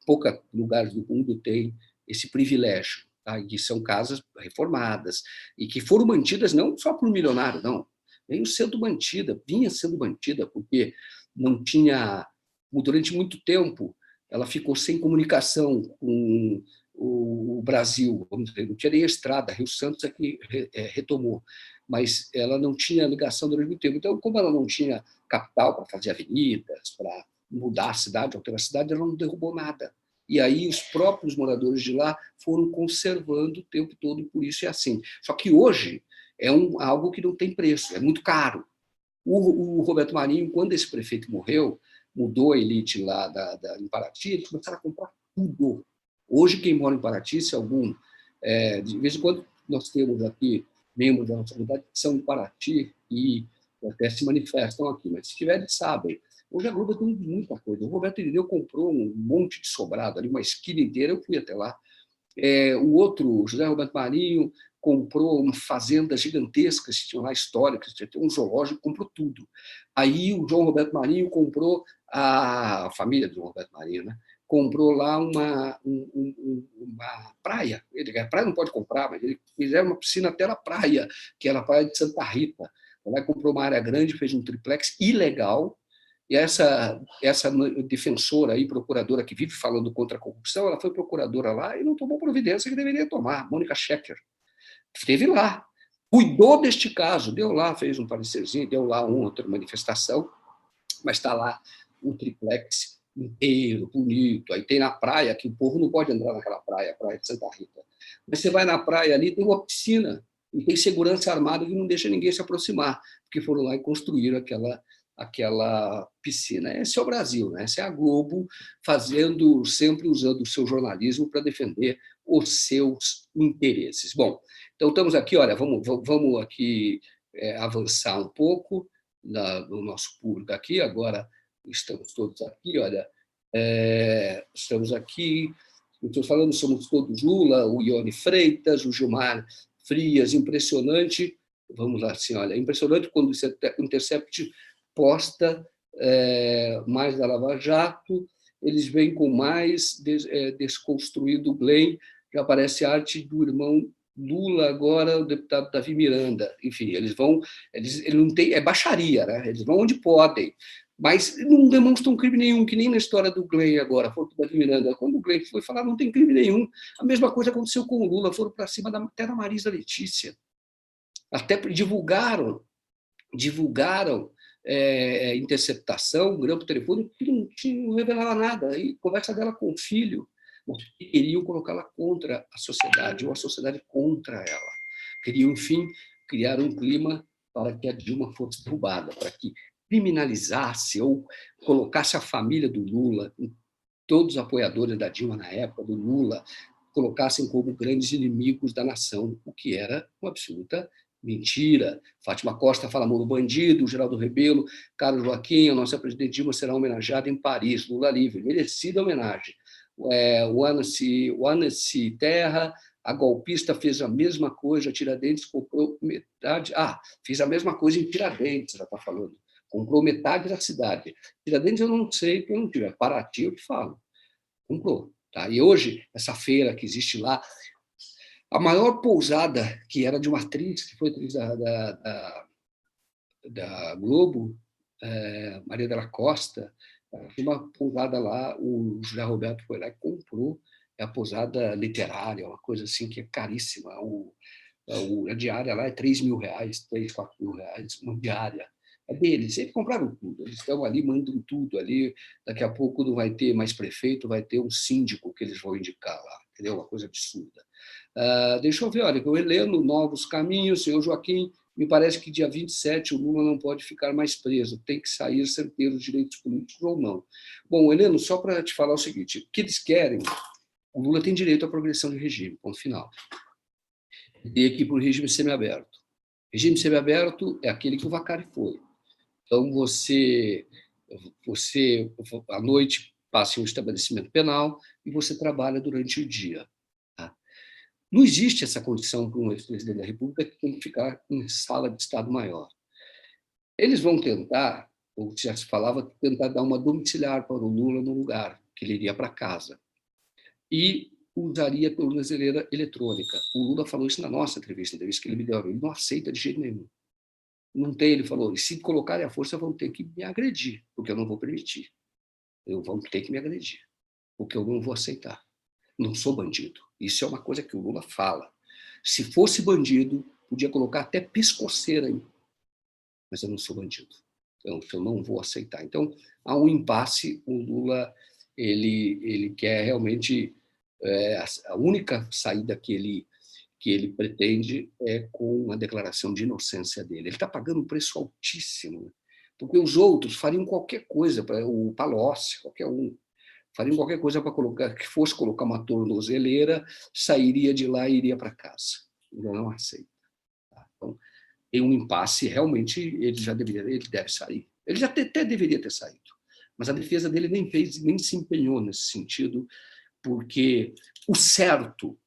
Poucos lugares do mundo têm esse privilégio, tá? E são casas reformadas e que foram mantidas não só por milionário, não, veio sendo mantida, vinha sendo mantida, porque não tinha, durante muito tempo, ela ficou sem comunicação com o Brasil, vamos dizer, não tinha nem estrada, Rio Santos é que retomou, mas ela não tinha ligação durante muito tempo. Então, como ela não tinha capital para fazer avenidas, para mudar a cidade, alterar a cidade, ela não derrubou nada. E aí os próprios moradores de lá foram conservando o tempo todo, e por isso é assim. Só que hoje é algo que não tem preço, é muito caro. O Roberto Marinho, quando esse prefeito morreu, mudou a elite lá em Paraty, eles começaram a comprar tudo. Hoje, quem mora em Paraty, se algum... de vez em quando nós temos aqui membros da nossa comunidade que são em Paraty e até se manifestam aqui, mas se tiverem, sabem. Hoje a Globo tem muita coisa. O Roberto Irineu comprou um monte de sobrado ali, uma esquina inteira, eu fui até lá. O outro, José Roberto Marinho, comprou uma fazenda gigantesca, que tinha lá históricas, tinha um zoológico, comprou tudo. Aí o João Roberto Marinho comprou, a família do João Roberto Marinho, né? Comprou lá uma praia. A praia não pode comprar, mas ele fizeram uma piscina até na praia, que era a praia de Santa Rita. Ela comprou uma área grande, fez um triplex ilegal. E essa defensora e procuradora que vive falando contra a corrupção, ela foi procuradora lá e não tomou providência que deveria tomar, Mônica Schecker. Esteve lá, cuidou deste caso, deu lá, fez um parecerzinho, deu lá uma outra manifestação, mas está lá um triplex inteiro, bonito. Aí tem na praia, que o povo não pode entrar naquela praia, a praia de Santa Rita. Mas você vai na praia ali, tem uma piscina, e tem segurança armada que não deixa ninguém se aproximar, porque foram lá e construíram aquela piscina. Esse é o Brasil, né? Essa é a Globo fazendo, sempre usando o seu jornalismo para defender os seus interesses. Bom, então estamos aqui, olha, vamos aqui avançar um pouco no nosso público aqui, agora estamos todos aqui, olha, estamos aqui, estou falando, somos todos Lula, o Ione Freitas, o Gilmar Frias, impressionante, vamos lá, assim, olha, impressionante quando o Intercept posta mais da Lava Jato, eles vêm com mais desconstruído Glenn, já aparece a arte do irmão Lula, agora o deputado Davi Miranda. Enfim, eles não tem, é baixaria, né? Eles vão onde podem, mas não demonstram crime nenhum, que nem na história do Glenn agora, foi o Davi Miranda. Quando o Glenn foi falar, não tem crime nenhum. A mesma coisa aconteceu com o Lula, foram para cima até da Marisa Letícia. Até divulgaram interceptação, grampo telefônico, que não revelava nada. E conversa dela com o filho, queriam colocá-la contra a sociedade, ou a sociedade contra ela. Queriam, enfim, criar um clima para que a Dilma fosse derrubada, para que criminalizasse ou colocasse a família do Lula, todos os apoiadores da Dilma na época, do Lula, colocassem como grandes inimigos da nação, o que era uma absoluta mentira. Fátima Costa fala Moro bandido, Geraldo Rebelo, Carlos Joaquim, a nossa presidente Dilma será homenageada em Paris, Lula livre, merecida homenagem. O Annecy Terra, a golpista fez a mesma coisa, Tiradentes comprou metade... fez a mesma coisa em Tiradentes, já está falando. Comprou metade da cidade. Tiradentes eu não sei, porque eu não tive. Paraty eu te falo. Comprou. Tá? E hoje, essa feira que existe lá, a maior pousada, que era de uma atriz, que foi atriz da Globo, Maria da Costa, tinha uma pousada lá, o José Roberto foi lá e comprou, a pousada literária, uma coisa assim que é caríssima. A diária lá é R$3.000, R$3.000, R$4.000, uma diária. É deles, eles compraram tudo, eles estão ali, mandam tudo ali, daqui a pouco não vai ter mais prefeito, vai ter um síndico que eles vão indicar lá, entendeu? Uma coisa absurda. Deixa eu ver, olha, o Heleno, Novos Caminhos, senhor Joaquim, me parece que dia 27 o Lula não pode ficar mais preso, tem que sair sem ter os direitos políticos ou não. Bom, Heleno, só para te falar o seguinte, o que eles querem, o Lula tem direito à progressão de regime, ponto final. Tem aqui para o regime semiaberto. Regime semiaberto é aquele que o Vacari foi. Então, você à noite passa em um estabelecimento penal e você trabalha durante o dia. Tá? Não existe essa condição para um ex-presidente da República que tem que ficar em sala de Estado-Maior. Eles vão tentar, ou já se falava, tentar dar uma domiciliar para o Lula no lugar, que ele iria para casa. E usaria tornozeleira eletrônica. O Lula falou isso na nossa entrevista que ele me deu. Ele não aceita de jeito nenhum. Não tem, ele falou, e se colocarem a força, vão ter que me agredir, porque eu não vou permitir. Vão ter que me agredir, porque eu não vou aceitar. Não sou bandido. Isso é uma coisa que o Lula fala. Se fosse bandido, podia colocar até pescoceira aí. Mas eu não sou bandido. Então, eu não vou aceitar. Então, há um impasse. O Lula ele quer realmente... a única saída que ele pretende é com uma declaração de inocência dele. Ele está pagando um preço altíssimo, né? Porque os outros fariam qualquer coisa, o Palocci, qualquer um, fariam qualquer coisa para colocar, que fosse colocar uma tornozeleira, sairia de lá e iria para casa. Ele não aceita. Tá? Então, tem um impasse, realmente ele deve sair. Ele já até deveria ter saído, mas a defesa dele nem se empenhou nesse sentido, porque o certo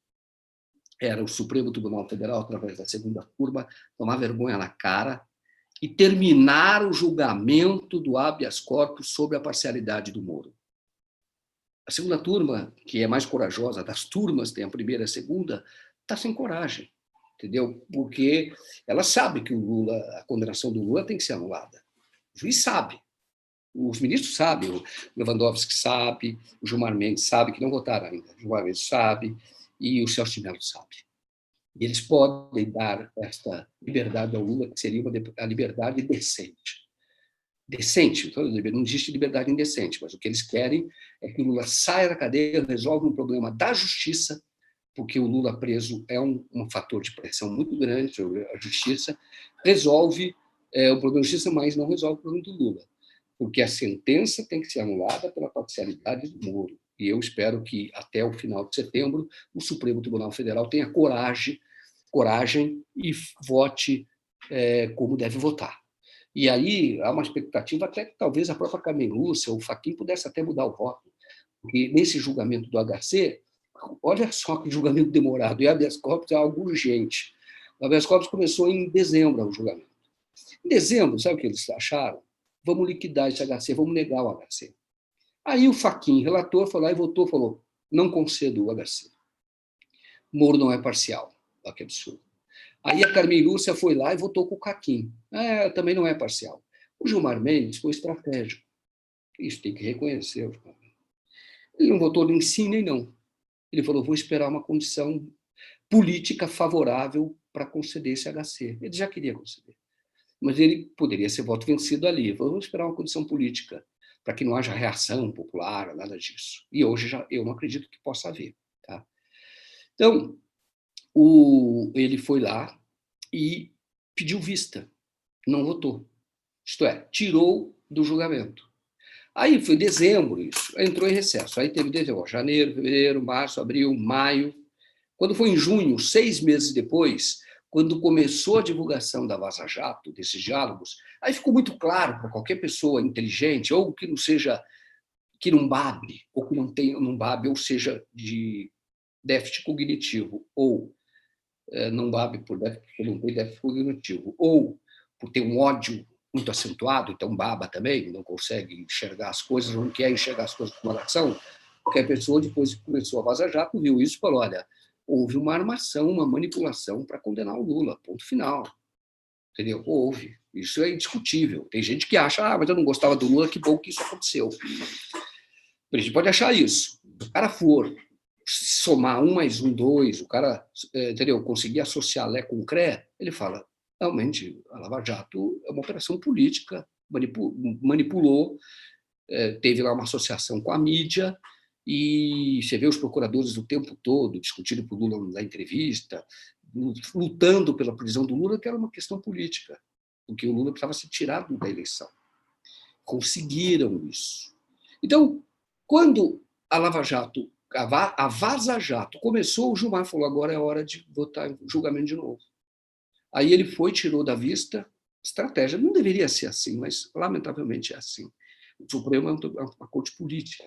era o Supremo Tribunal Federal, através da segunda turma, tomar vergonha na cara e terminar o julgamento do habeas corpus sobre a parcialidade do Moro. A segunda turma, que é mais corajosa das turmas, tem a primeira e a segunda, está sem coragem, entendeu? Porque ela sabe que a condenação do Lula tem que ser anulada. O juiz sabe. Os ministros sabem, o Lewandowski sabe, o Gilmar Mendes sabe, que não votaram ainda, o Gilmar Mendes sabe, e o Celso de Mello sabe. E eles podem dar esta liberdade ao Lula, que seria a liberdade decente. Decente, não existe liberdade indecente, mas o que eles querem é que o Lula saia da cadeia, resolva um problema da justiça, porque o Lula preso é um fator de pressão muito grande sobre a justiça, resolve o problema da justiça, mas não resolve o problema do Lula, porque a sentença tem que ser anulada pela parcialidade do Moro. E eu espero que, até o final de setembro, o Supremo Tribunal Federal tenha coragem e vote como deve votar. E aí há uma expectativa até que talvez a própria Carmen Lúcia ou o Fachin pudesse até mudar o voto, porque nesse julgamento do HC, olha só que julgamento demorado, e habeas corpus é algo urgente. O habeas corpus começou em dezembro, o julgamento. Em dezembro, sabe o que eles acharam? Vamos liquidar esse HC, vamos negar o HC. Aí o Fachin, relator, foi lá e votou, falou, não concedo o HC. Moro não é parcial. Olha que absurdo. Aí a Carmen Lúcia foi lá e votou com o Fachin. Também não é parcial. O Gilmar Mendes foi estratégico. Isso tem que reconhecer. Ele não votou nem sim nem não. Ele falou, vou esperar uma condição política favorável para conceder esse HC. Ele já queria conceder. Mas ele poderia ser voto vencido ali. Vamos esperar uma condição política, para que não haja reação popular, nada disso. E hoje eu não acredito que possa haver. Tá? Então, ele foi lá e pediu vista. Não votou. Isto é, tirou do julgamento. Aí foi dezembro isso, entrou em recesso. Aí teve dezembro, janeiro, fevereiro, março, abril, maio. Quando foi em junho, 6 meses depois, quando começou a divulgação da Vaza Jato, desses diálogos, aí ficou muito claro para qualquer pessoa inteligente, ou que não seja, que não babe, ou que não babe, ou seja, de déficit cognitivo, ou não babe por déficit, porque não tem déficit cognitivo, ou por ter um ódio muito acentuado, então baba também, não consegue enxergar as coisas, não quer enxergar as coisas com oração, qualquer pessoa, depois que começou a Vaza Jato, viu isso e falou, olha, houve uma armação, uma manipulação para condenar o Lula, ponto final. Entendeu? Houve. Isso é indiscutível. Tem gente que acha, mas eu não gostava do Lula, que bom que isso aconteceu. A gente pode achar isso. Se o cara for somar 1 mais 1, 2, o cara, entendeu? Conseguir associar Lé com Cré, ele fala, realmente, a Lava Jato é uma operação política, manipulou, teve lá uma associação com a mídia, e você vê os procuradores o tempo todo discutindo com o Lula na entrevista, lutando pela prisão do Lula, que era uma questão política, porque o Lula precisava ser tirado da eleição. Conseguiram isso. Então, quando a Lava Jato, a Vaza Jato começou, o Gilmar falou, agora é hora de votar em julgamento de novo. Aí ele foi, tirou da vista, estratégia. Não deveria ser assim, mas lamentavelmente é assim. O Supremo é uma corte política.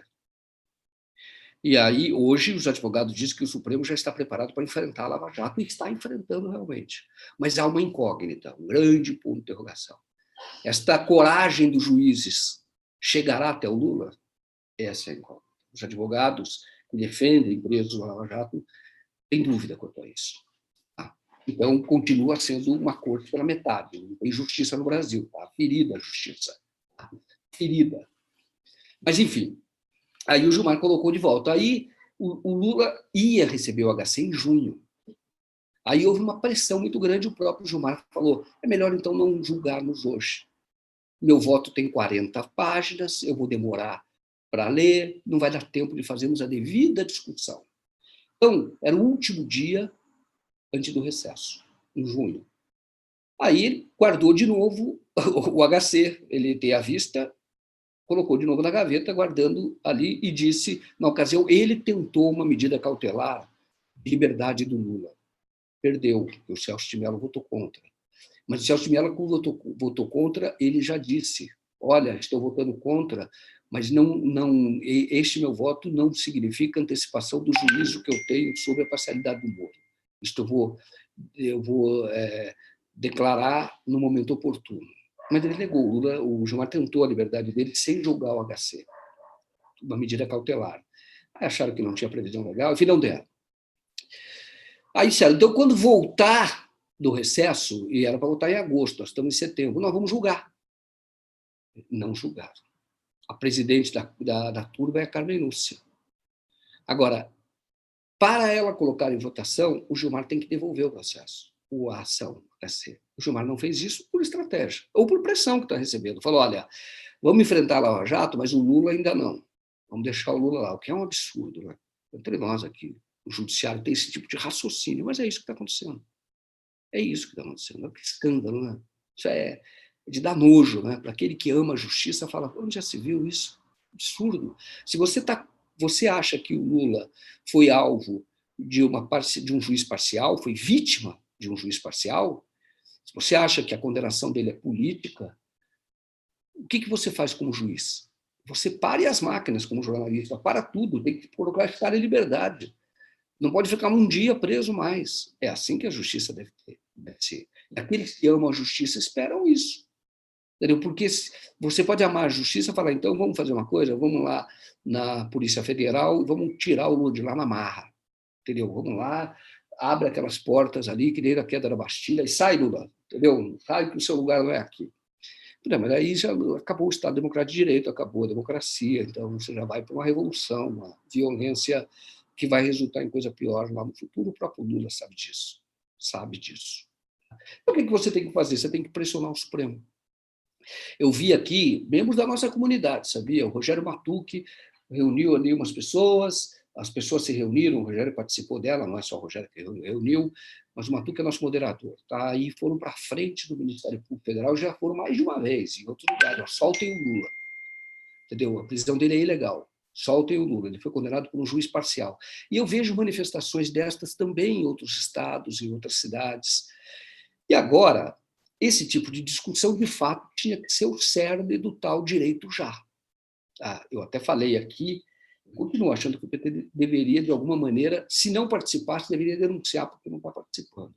E aí, hoje, os advogados dizem que o Supremo já está preparado para enfrentar a Lava Jato, e está enfrentando realmente. Mas há uma incógnita, um grande ponto de interrogação. Esta coragem dos juízes chegará até o Lula? Essa é a incógnita. Os advogados que defendem presos na Lava Jato têm dúvida quanto a isso. Então, continua sendo uma corte pela metade. Não tem justiça no Brasil. Está ferida a justiça. Ferida. Mas, enfim, aí o Gilmar colocou de volta. Aí o Lula ia receber o HC em junho. Aí houve uma pressão muito grande. O próprio Gilmar falou, é melhor, então, não julgarmos hoje. Meu voto tem 40 páginas, eu vou demorar para ler, não vai dar tempo de fazermos a devida discussão. Então, era o último dia antes do recesso, em junho. Aí ele guardou de novo o HC, ele tem à vista, colocou de novo na gaveta, guardando ali, e disse, na ocasião, ele tentou uma medida cautelar de liberdade do Lula. Perdeu, porque o Celso de Mello votou contra. Mas o Celso de Mello, quando votou contra, ele já disse, olha, estou votando contra, mas este meu voto não significa antecipação do juízo que eu tenho sobre a parcialidade do Moro. Isto eu vou declarar no momento oportuno. Mas ele negou. O Gilmar tentou a liberdade dele sem julgar o HC, uma medida cautelar. Aí acharam que não tinha previsão legal, enfim, não deram. Aí disseram, então, quando voltar do recesso, e era para voltar em agosto, nós estamos em setembro, nós vamos julgar. Não julgaram. A presidente da turma é a Carmen Lúcia. Agora, para ela colocar em votação, o Gilmar tem que devolver o processo, a ação. O Gilmar não fez isso por estratégia, ou por pressão que está recebendo. Falou, olha, vamos enfrentar a Lava Jato, mas o Lula ainda não. Vamos deixar o Lula lá, o que é um absurdo. Né? Entre nós aqui, o judiciário tem esse tipo de raciocínio, mas é isso que está acontecendo. É isso que está acontecendo. Que escândalo, né? Isso é de dar nojo, né? Para aquele que ama a justiça, fala, onde já se viu isso? Absurdo. Se você acha que o Lula foi alvo de um juiz parcial, foi vítima de um juiz parcial, se você acha que a condenação dele é política, o que você faz como juiz? Você pare as máquinas como jornalista, para tudo, tem que colocar esse cara em liberdade. Não pode ficar um dia preso mais. É assim que a justiça deve ser. E aqueles que amam a justiça esperam isso. Entendeu? Porque você pode amar a justiça e falar, então vamos fazer uma coisa, vamos lá na Polícia Federal e vamos tirar o Lula de lá na marra. Entendeu? Vamos lá, abre aquelas portas ali, que nem a queda da Bastilha, e sai, Lula. Entendeu? Sai que o seu lugar não é aqui. Não, mas aí já acabou o Estado Democrático de Direito, acabou a democracia, então você já vai para uma revolução, uma violência que vai resultar em coisa pior lá no futuro. O próprio Lula sabe disso. Sabe disso. Então, o que você tem que fazer? Você tem que pressionar o Supremo. Eu vi aqui membros da nossa comunidade, sabia? O Rogério Matucci reuniu ali umas pessoas, as pessoas se reuniram, o Rogério participou dela, não é só o Rogério que reuniu, mas o Matucci é nosso moderador, tá? E foram para frente do Ministério Público Federal, já foram mais de uma vez, em outros lugares, soltem o Lula, entendeu? A prisão dele é ilegal, soltem o Lula, ele foi condenado por um juiz parcial. E eu vejo manifestações destas também em outros estados, em outras cidades. E agora, esse tipo de discussão, de fato, tinha que ser o cerne do tal direito já. Eu até falei aqui, continuo achando que o PT deveria, de alguma maneira, se não participasse, deveria denunciar porque não está participando.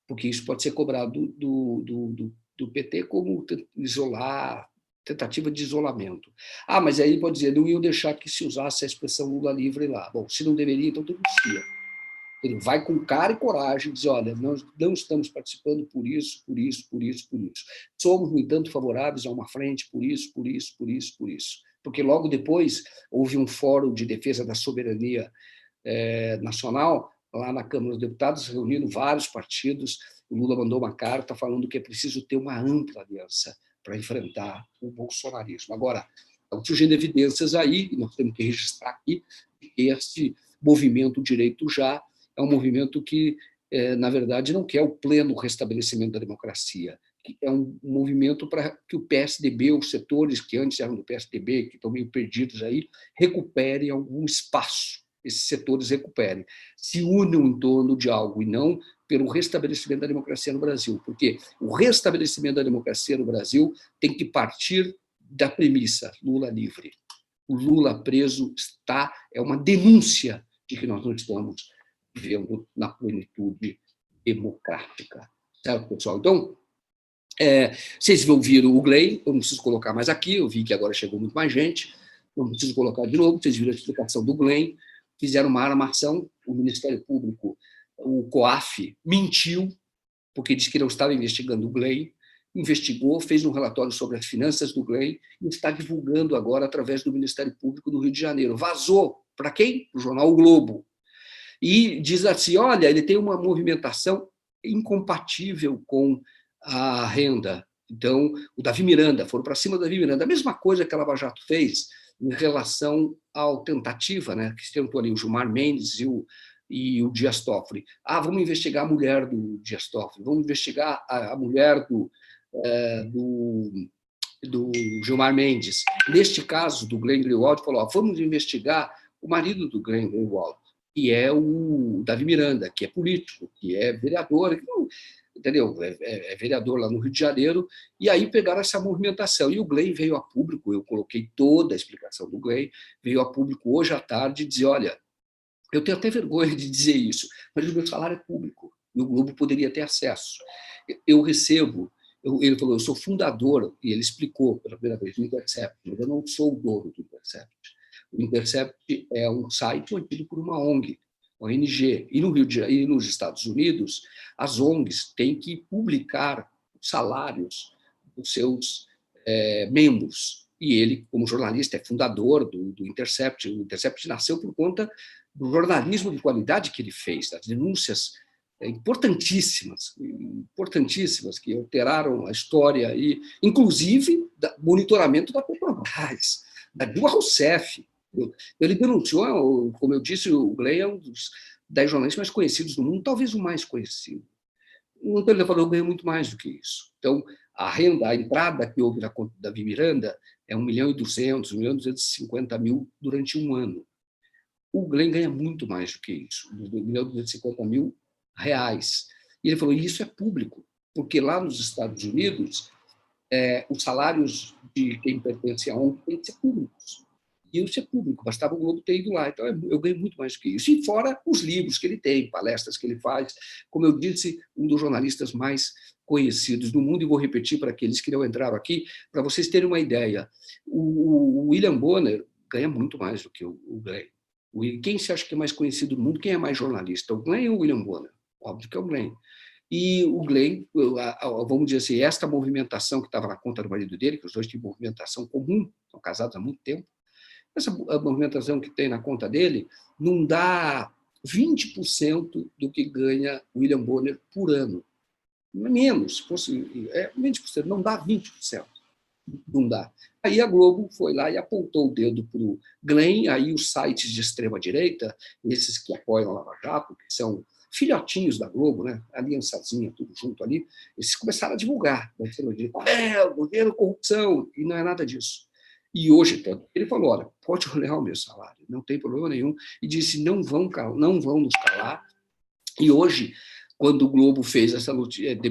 Porque isso pode ser cobrado do PT como tentativa de isolamento. Mas aí pode dizer, não iam deixar que se usasse a expressão Lula livre lá. Bom, se não deveria, então denuncia. Ele vai com cara e coragem e diz, olha, nós não estamos participando por isso, por isso, por isso, por isso. Somos, no entanto, favoráveis a uma frente por isso, por isso, por isso, por isso. Porque logo depois houve um fórum de defesa da soberania nacional, lá na Câmara dos Deputados, reunindo vários partidos, o Lula mandou uma carta falando que é preciso ter uma ampla aliança para enfrentar o bolsonarismo. Agora, estão surgindo evidências aí, e nós temos que registrar aqui, que este movimento Direito Já é um movimento que, na verdade, não quer o pleno restabelecimento da democracia, que é um movimento para que o PSDB, os setores que antes eram do PSDB, que estão meio perdidos aí, recuperem algum espaço, esses setores recuperem, se unam em torno de algo e não pelo restabelecimento da democracia no Brasil, porque o restabelecimento da democracia no Brasil tem que partir da premissa Lula livre. O Lula preso é uma denúncia de que nós não estamos vivendo na plenitude democrática. Certo, pessoal? Então, vocês ouviram o Glenn, eu não preciso colocar mais aqui, eu vi que agora chegou muito mais gente, não preciso colocar de novo, vocês viram a explicação do Glenn, fizeram uma armação, o Ministério Público, o COAF, mentiu, porque disse que não estava investigando o Glenn, investigou, fez um relatório sobre as finanças do Glenn e está divulgando agora através do Ministério Público do Rio de Janeiro. Vazou para quem? Para o jornal O Globo. E diz assim, olha, ele tem uma movimentação incompatível com a renda. Então, o Davi Miranda, foram para cima do Davi Miranda. A mesma coisa que a Lava Jato fez em relação à tentativa, né, que se tentou ali o Gilmar Mendes e o Dias Toffoli. Vamos investigar a mulher do Dias Toffoli, vamos investigar a mulher do Gilmar Mendes. Neste caso, do Glenn Greenwald, falou, vamos investigar o marido do Glenn Greenwald, que é o Davi Miranda, que é político, que é vereador, que não, entendeu? É vereador lá no Rio de Janeiro, e aí pegaram essa movimentação. E o Glenn veio a público, eu coloquei toda a explicação do Glenn, veio a público hoje à tarde dizer, olha, eu tenho até vergonha de dizer isso, mas o meu salário é público, e o Globo poderia ter acesso. Eu recebo, ele falou, eu sou fundador, e ele explicou pela primeira vez, do Intercept, mas eu não sou o dono do Intercept. O Intercept é um site mantido por uma ONG, ONG. E no Rio de Janeiro, e nos Estados Unidos, as ONGs têm que publicar os salários dos seus membros. E ele, como jornalista, é fundador do Intercept. O Intercept nasceu por conta do jornalismo de qualidade que ele fez, das denúncias importantíssimas que alteraram a história, e, inclusive, monitoramento da Petrobras, da Dilma Rousseff. Ele denunciou, como eu disse, o Glenn é um dos 10 jornalistas mais conhecidos do mundo, talvez o mais conhecido. Então, ele falou, eu ganho muito mais do que isso. Então, a entrada que houve na conta do Davi Miranda é 1.200.000, 1.250.000 durante um ano. O Glenn ganha muito mais do que isso, R$1.250.000. E ele falou, isso é público, porque lá nos Estados Unidos, os salários de quem pertence à ONG têm que ser públicos. E isso é público, bastava o Globo ter ido lá. Então, eu ganho muito mais do que isso. E fora os livros que ele tem, palestras que ele faz. Como eu disse, um dos jornalistas mais conhecidos do mundo, e vou repetir para aqueles que não entraram aqui, para vocês terem uma ideia. O William Bonner ganha muito mais do que o Glenn. Quem se acha que é mais conhecido do mundo? Quem é mais jornalista? O Glenn ou o William Bonner? Óbvio que é o Glenn. E o Glenn, vamos dizer assim, esta movimentação que estava na conta do marido dele, que os dois têm movimentação comum, estão casados há muito tempo, essa movimentação que tem na conta dele não dá 20% do que ganha William Bonner por ano. Menos, se fosse 20%, não dá 20%. Não dá. Aí a Globo foi lá e apontou o dedo para o Glenn, aí os sites de extrema-direita, esses que apoiam a Lava Jato, que são filhotinhos da Globo, né? Aliançazinha, tudo junto ali, eles começaram a divulgar da extrema-direita, governo, corrupção, e não é nada disso. E hoje, ele falou, olha, pode olhar o meu salário, não tem problema nenhum, e disse, não vão nos calar. E hoje, quando o Globo fez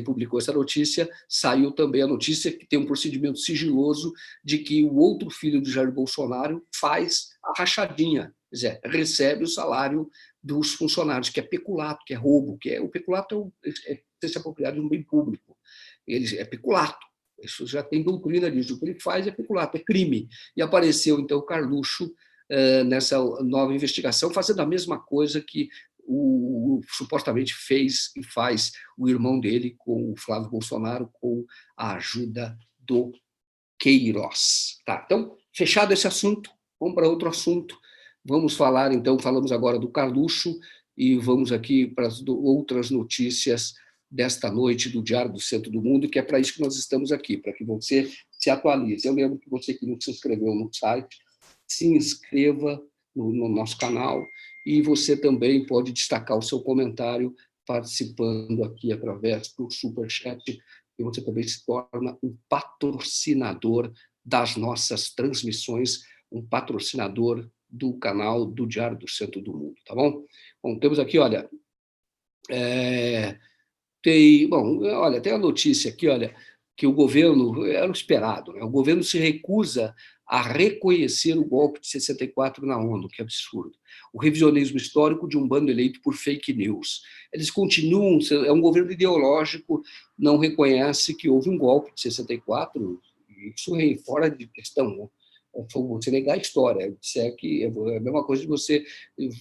publicou essa notícia, saiu também a notícia que tem um procedimento sigiloso de que o outro filho do Jair Bolsonaro faz a rachadinha, quer dizer, recebe o salário dos funcionários, que é peculato, que é roubo, o peculato é se apropriar de um bem público, é peculato. Isso já tem doutrina disso. O que ele faz é peculato, é crime. E apareceu, então, o Carluxo nessa nova investigação, fazendo a mesma coisa que supostamente fez e faz o irmão dele com o Flávio Bolsonaro, com a ajuda do Queiroz. Tá, então, fechado esse assunto, vamos para outro assunto. Vamos falar, então, falamos agora do Carluxo e vamos aqui para as outras notícias desta noite do Diário do Centro do Mundo, que é para isso que nós estamos aqui, para que você se atualize. Eu lembro que você que não se inscreveu no site, se inscreva no nosso canal, e você também pode destacar o seu comentário participando aqui através do Superchat, e você também se torna um patrocinador das nossas transmissões, um patrocinador do canal do Diário do Centro do Mundo, tá bom? Bom, temos aqui, olha, tem a notícia aqui, olha, que o governo, era o esperado, né? O governo se recusa a reconhecer o golpe de 64 na ONU, que é absurdo. O revisionismo histórico de um bando eleito por fake news. Eles continuam, é um governo ideológico, não reconhece que houve um golpe de 64, isso é fora de questão, né? Você negar a história, disser que é a mesma coisa de você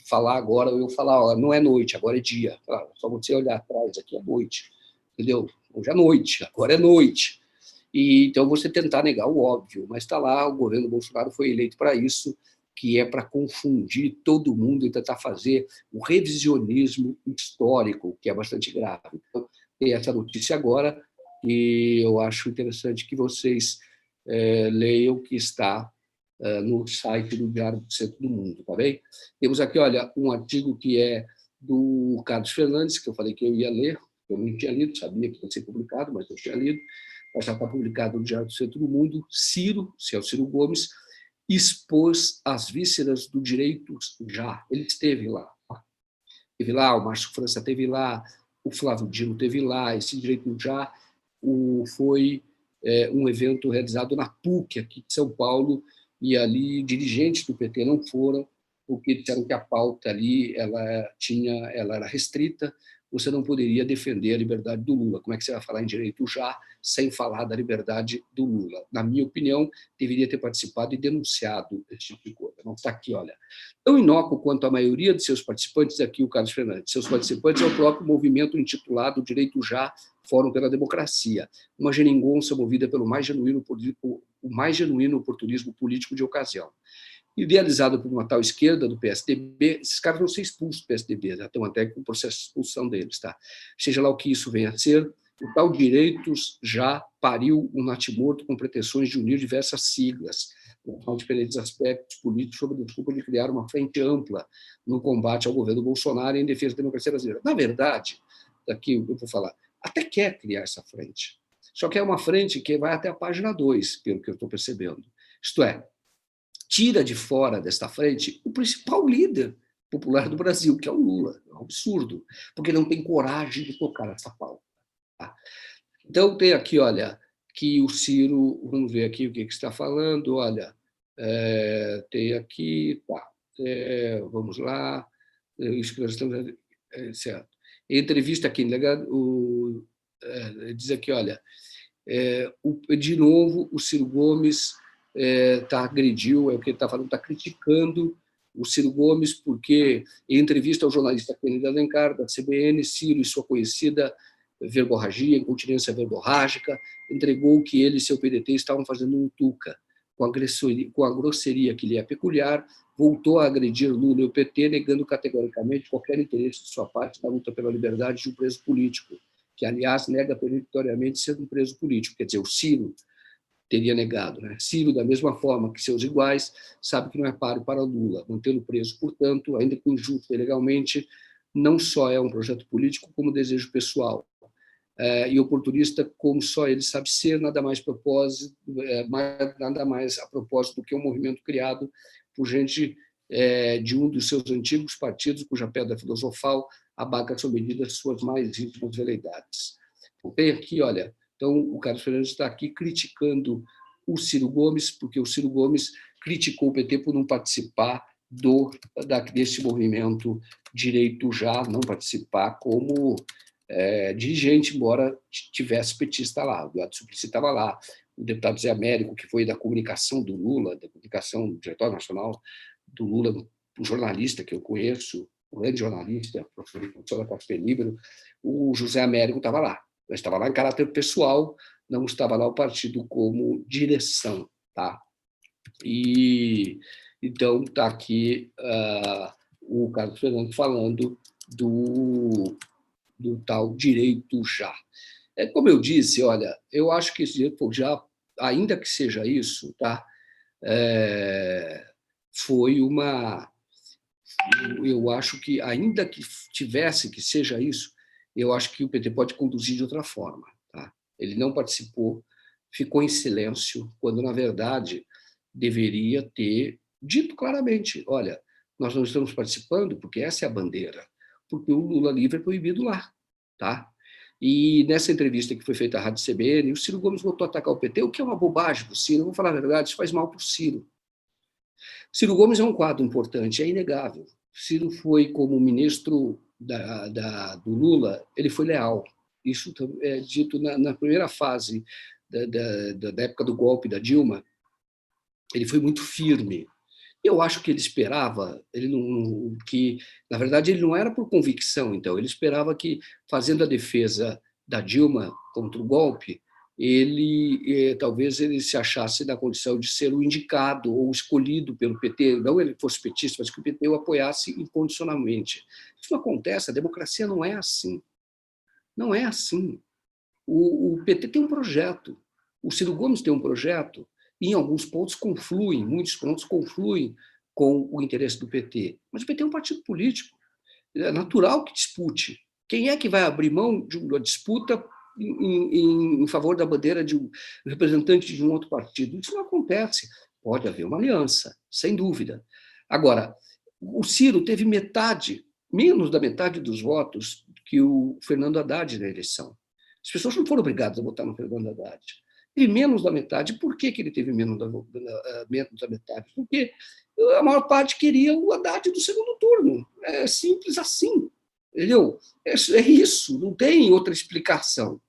falar agora, eu falar, ó, não é noite, agora é dia. Só você olhar atrás, aqui é noite, entendeu? Hoje é noite, agora é noite. E então você tentar negar o óbvio, mas está lá, o governo Bolsonaro foi eleito para isso, que é para confundir todo mundo e tentar fazer o revisionismo histórico, que é bastante grave. Então, tem essa notícia agora, e eu acho interessante que vocês leiam, que está no site do Diário do Centro do Mundo, tá bem? Temos aqui, olha, um artigo que é do Carlos Fernandes, que eu falei que eu ia ler, eu não tinha lido, sabia que ia ser publicado, mas eu tinha lido, mas já está publicado no Diário do Centro do Mundo. Ciro, se é o Ciro Gomes, expôs as vísceras do direito já. Ele esteve lá. O Márcio França esteve lá, o Flávio Dino esteve lá, esse direito já foi um evento realizado na PUC, aqui de São Paulo, e ali dirigentes do PT não foram, porque disseram que a pauta ali ela era restrita, você não poderia defender a liberdade do Lula. Como é que você vai falar em direito já sem falar da liberdade do Lula? Na minha opinião, deveria ter participado e denunciado esse tipo de coisa. Não está aqui, olha. Tão inócuo quanto a maioria de seus participantes, aqui o Carlos Fernandes, seus participantes é o próprio movimento intitulado Direito Já, Fórum pela Democracia, uma geringonça movida pelo mais genuíno oportunismo político de ocasião. Idealizado por uma tal esquerda do PSDB, esses caras vão ser expulsos do PSDB, já estão até com o processo de expulsão deles. Tá? Seja lá o que isso venha a ser, o tal Direitos Já pariu um natimorto com pretensões de unir diversas siglas, com diferentes aspectos políticos, sob a desculpa de criar uma frente ampla no combate ao governo Bolsonaro e em defesa da democracia brasileira. Na verdade, daqui eu vou falar, até quer criar essa frente, só que é uma frente que vai até a página 2, pelo que eu estou percebendo. Isto é, tira de fora desta frente o principal líder popular do Brasil, que é o Lula. É um absurdo, porque não tem coragem de tocar essa pauta. Tá? Então, tem aqui, olha, que o Ciro, vamos ver aqui o que está falando, olha, tem aqui, tá, vamos lá, isso que nós estamos... certo. Em entrevista aqui, diz aqui, olha, de novo, o Ciro Gomes agrediu, é o que ele está falando, está criticando o Ciro Gomes, porque, em entrevista ao jornalista Kennedy Alencar, da CBN, Ciro e sua conhecida verborragia, incontinência verborrágica, entregou que ele e seu PDT estavam fazendo um tuca, com a grosseria que lhe é peculiar, voltou a agredir Lula e o PT, negando categoricamente qualquer interesse de sua parte na luta pela liberdade de um preso político, que, aliás, nega peremptoriamente ser um preso político. Quer dizer, o Ciro teria negado. Né? Ciro, da mesma forma que seus iguais, sabe que não é páreo para Lula. Mantê-lo preso, portanto, ainda que injusto e ilegalmente, não só é um projeto político, como desejo pessoal. E oportunista, como só ele sabe ser, nada mais a propósito do que um movimento criado por gente de um dos seus antigos partidos, cuja pedra filosofal abaca sob medida suas mais íntimas veleidades. Então, tem aqui, olha, então o Carlos Fernandes está aqui criticando o Ciro Gomes, porque o Ciro Gomes criticou o PT por não participar desse movimento Direito Já, não participar como dirigente, embora tivesse petista lá. O Eduardo Suplicy estava lá, o deputado Zé Américo, que foi da comunicação do Lula, da comunicação do Diretório Nacional do Lula, um jornalista que eu conheço, um grande jornalista, professor da Café Livre, o José Américo estava lá. Eu estava lá em caráter pessoal, não estava lá o partido como direção. Tá? E então está aqui o Carlos Fernando falando do tal direito já. Como eu disse, olha, eu acho que esse direito já, ainda que seja isso, tá? Foi uma... Eu acho que, ainda que tivesse que seja isso, eu acho que o PT pode conduzir de outra forma. Tá? Ele não participou, ficou em silêncio, quando, na verdade, deveria ter dito claramente: olha, nós não estamos participando porque essa é a bandeira, porque o Lula livre é proibido lá. Tá? E nessa entrevista que foi feita à Rádio CBN, o Ciro Gomes voltou a atacar o PT, o que é uma bobagem do Ciro. Vou falar a verdade, isso faz mal para o Ciro. Ciro Gomes é um quadro importante, é inegável. Ciro foi, como ministro do Lula, ele foi leal. Isso é dito na primeira fase da época do golpe da Dilma. Ele foi muito firme. Eu acho que ele esperava, que, na verdade, ele não era por convicção, então, ele esperava que, fazendo a defesa da Dilma contra o golpe, talvez ele se achasse na condição de ser o indicado ou escolhido pelo PT, não ele fosse petista, mas que o PT o apoiasse incondicionalmente. Isso não acontece, a democracia não é assim. Não é assim. O PT tem um projeto, o Ciro Gomes tem um projeto, e em alguns pontos confluem, muitos pontos confluem com o interesse do PT. Mas o PT é um partido político, é natural que dispute. Quem é que vai abrir mão de uma disputa em favor da bandeira de um representante de um outro partido? Isso não acontece. Pode haver uma aliança, sem dúvida. Agora, o Ciro teve menos da metade dos votos que o Fernando Haddad na eleição. As pessoas não foram obrigadas a votar no Fernando Haddad. E menos da metade. Por que ele teve menos da metade? Porque a maior parte queria o Haddad do segundo turno. É simples assim. Entendeu? É isso, não tem outra explicação.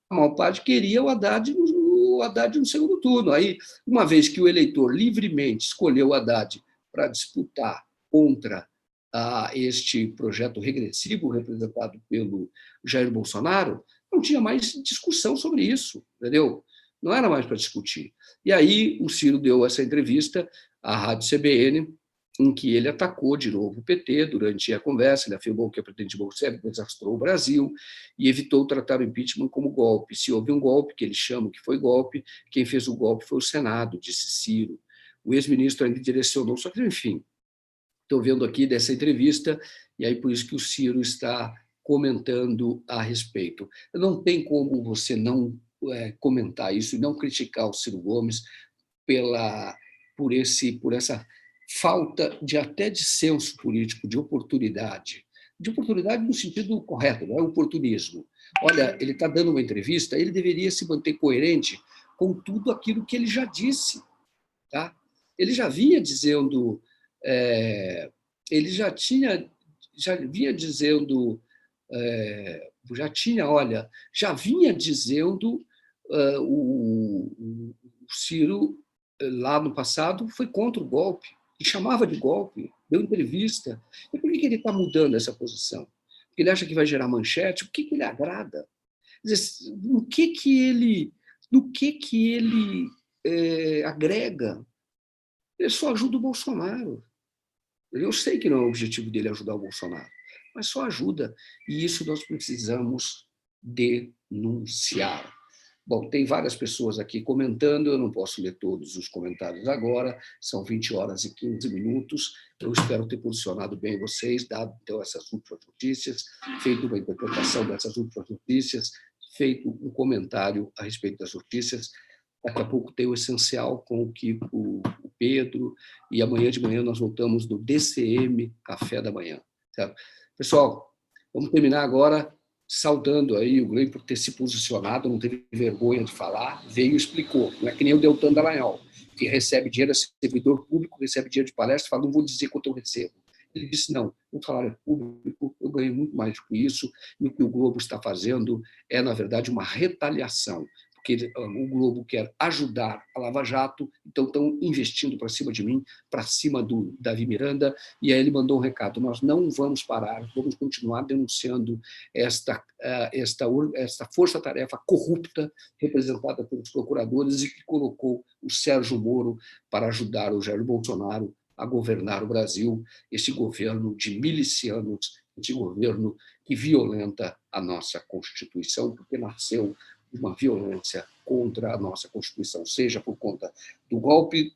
A maior parte queria o Haddad no segundo turno. Aí, uma vez que o eleitor livremente escolheu o Haddad para disputar contra este projeto regressivo representado pelo Jair Bolsonaro, não tinha mais discussão sobre isso, entendeu? Não era mais para discutir. E aí o Ciro deu essa entrevista à Rádio CBN, em que ele atacou de novo o PT durante a conversa. Ele afirmou que o presidente Bolsonaro desastrou o Brasil e evitou tratar o impeachment como golpe. Se houve um golpe, que eles chamam que foi golpe, quem fez o golpe foi o Senado, disse Ciro. O ex-ministro ainda direcionou, só que, enfim, estou vendo aqui dessa entrevista, e aí por isso que o Ciro está comentando a respeito. Não tem como você não comentar isso e não criticar o Ciro Gomes por essa falta até de senso político, de oportunidade no sentido correto, não é oportunismo. Olha, ele está dando uma entrevista, ele deveria se manter coerente com tudo aquilo que ele já disse. Tá? Ele já vinha dizendo, já vinha dizendo o Ciro, lá no passado, foi contra o golpe, e chamava de golpe, deu entrevista. E por que ele está mudando essa posição? Porque ele acha que vai gerar manchete? O que ele agrada? No que ele agrega? Ele só ajuda o Bolsonaro. Eu sei que não é o objetivo dele ajudar o Bolsonaro, mas só ajuda. E isso nós precisamos denunciar. Bom, tem várias pessoas aqui comentando, eu não posso ler todos os comentários agora, são 20 horas e 15 minutos. Eu espero ter posicionado bem vocês, dado então essas últimas notícias, feito uma interpretação dessas últimas notícias, feito um comentário a respeito das notícias. Daqui a pouco tem o Essencial com o Kiko, o Pedro, e amanhã de manhã nós voltamos no DCM Café da Manhã. Certo? Pessoal, vamos terminar agora saudando aí o Glenn por ter se posicionado, não teve vergonha de falar, veio e explicou. Não é que nem o Deltan Dallagnol, que recebe dinheiro, é servidor público, recebe dinheiro de palestra, fala, não vou dizer quanto eu recebo. Ele disse, não, o salário público, eu ganhei muito mais do que isso, e o que o Globo está fazendo é, na verdade, uma retaliação, porque o Globo quer ajudar a Lava Jato, então estão investindo para cima de mim, para cima do Davi Miranda, e aí ele mandou um recado, nós não vamos parar, vamos continuar denunciando esta força-tarefa corrupta representada pelos procuradores e que colocou o Sérgio Moro para ajudar o Jair Bolsonaro a governar o Brasil, esse governo de milicianos esse governo que violenta a nossa Constituição, porque nasceu de uma violência contra a nossa Constituição, seja por conta do golpe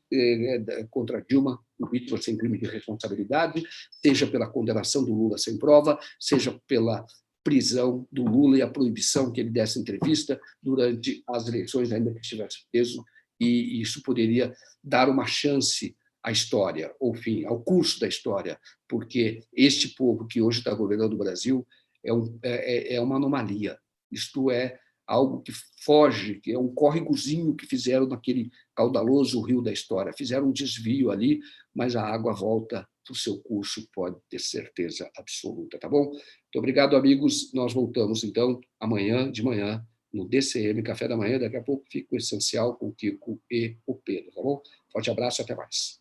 contra Dilma, impeachment sem crime de responsabilidade, seja pela condenação do Lula sem prova, seja pela prisão do Lula e a proibição que ele desse entrevista durante as eleições, ainda que estivesse preso, e isso poderia dar uma chance à história, ou, enfim, ao curso da história, porque este povo que hoje está governando o Brasil é uma anomalia. Isto é algo que foge, que é um córregozinho que fizeram naquele caudaloso rio da história. Fizeram um desvio ali, mas a água volta para o seu curso, pode ter certeza absoluta, tá bom? Muito obrigado, amigos. Nós voltamos, então, amanhã de manhã, no DCM Café da Manhã. Daqui a pouco fica o Essencial com o Kiko e o Pedro, tá bom? Forte abraço e até mais.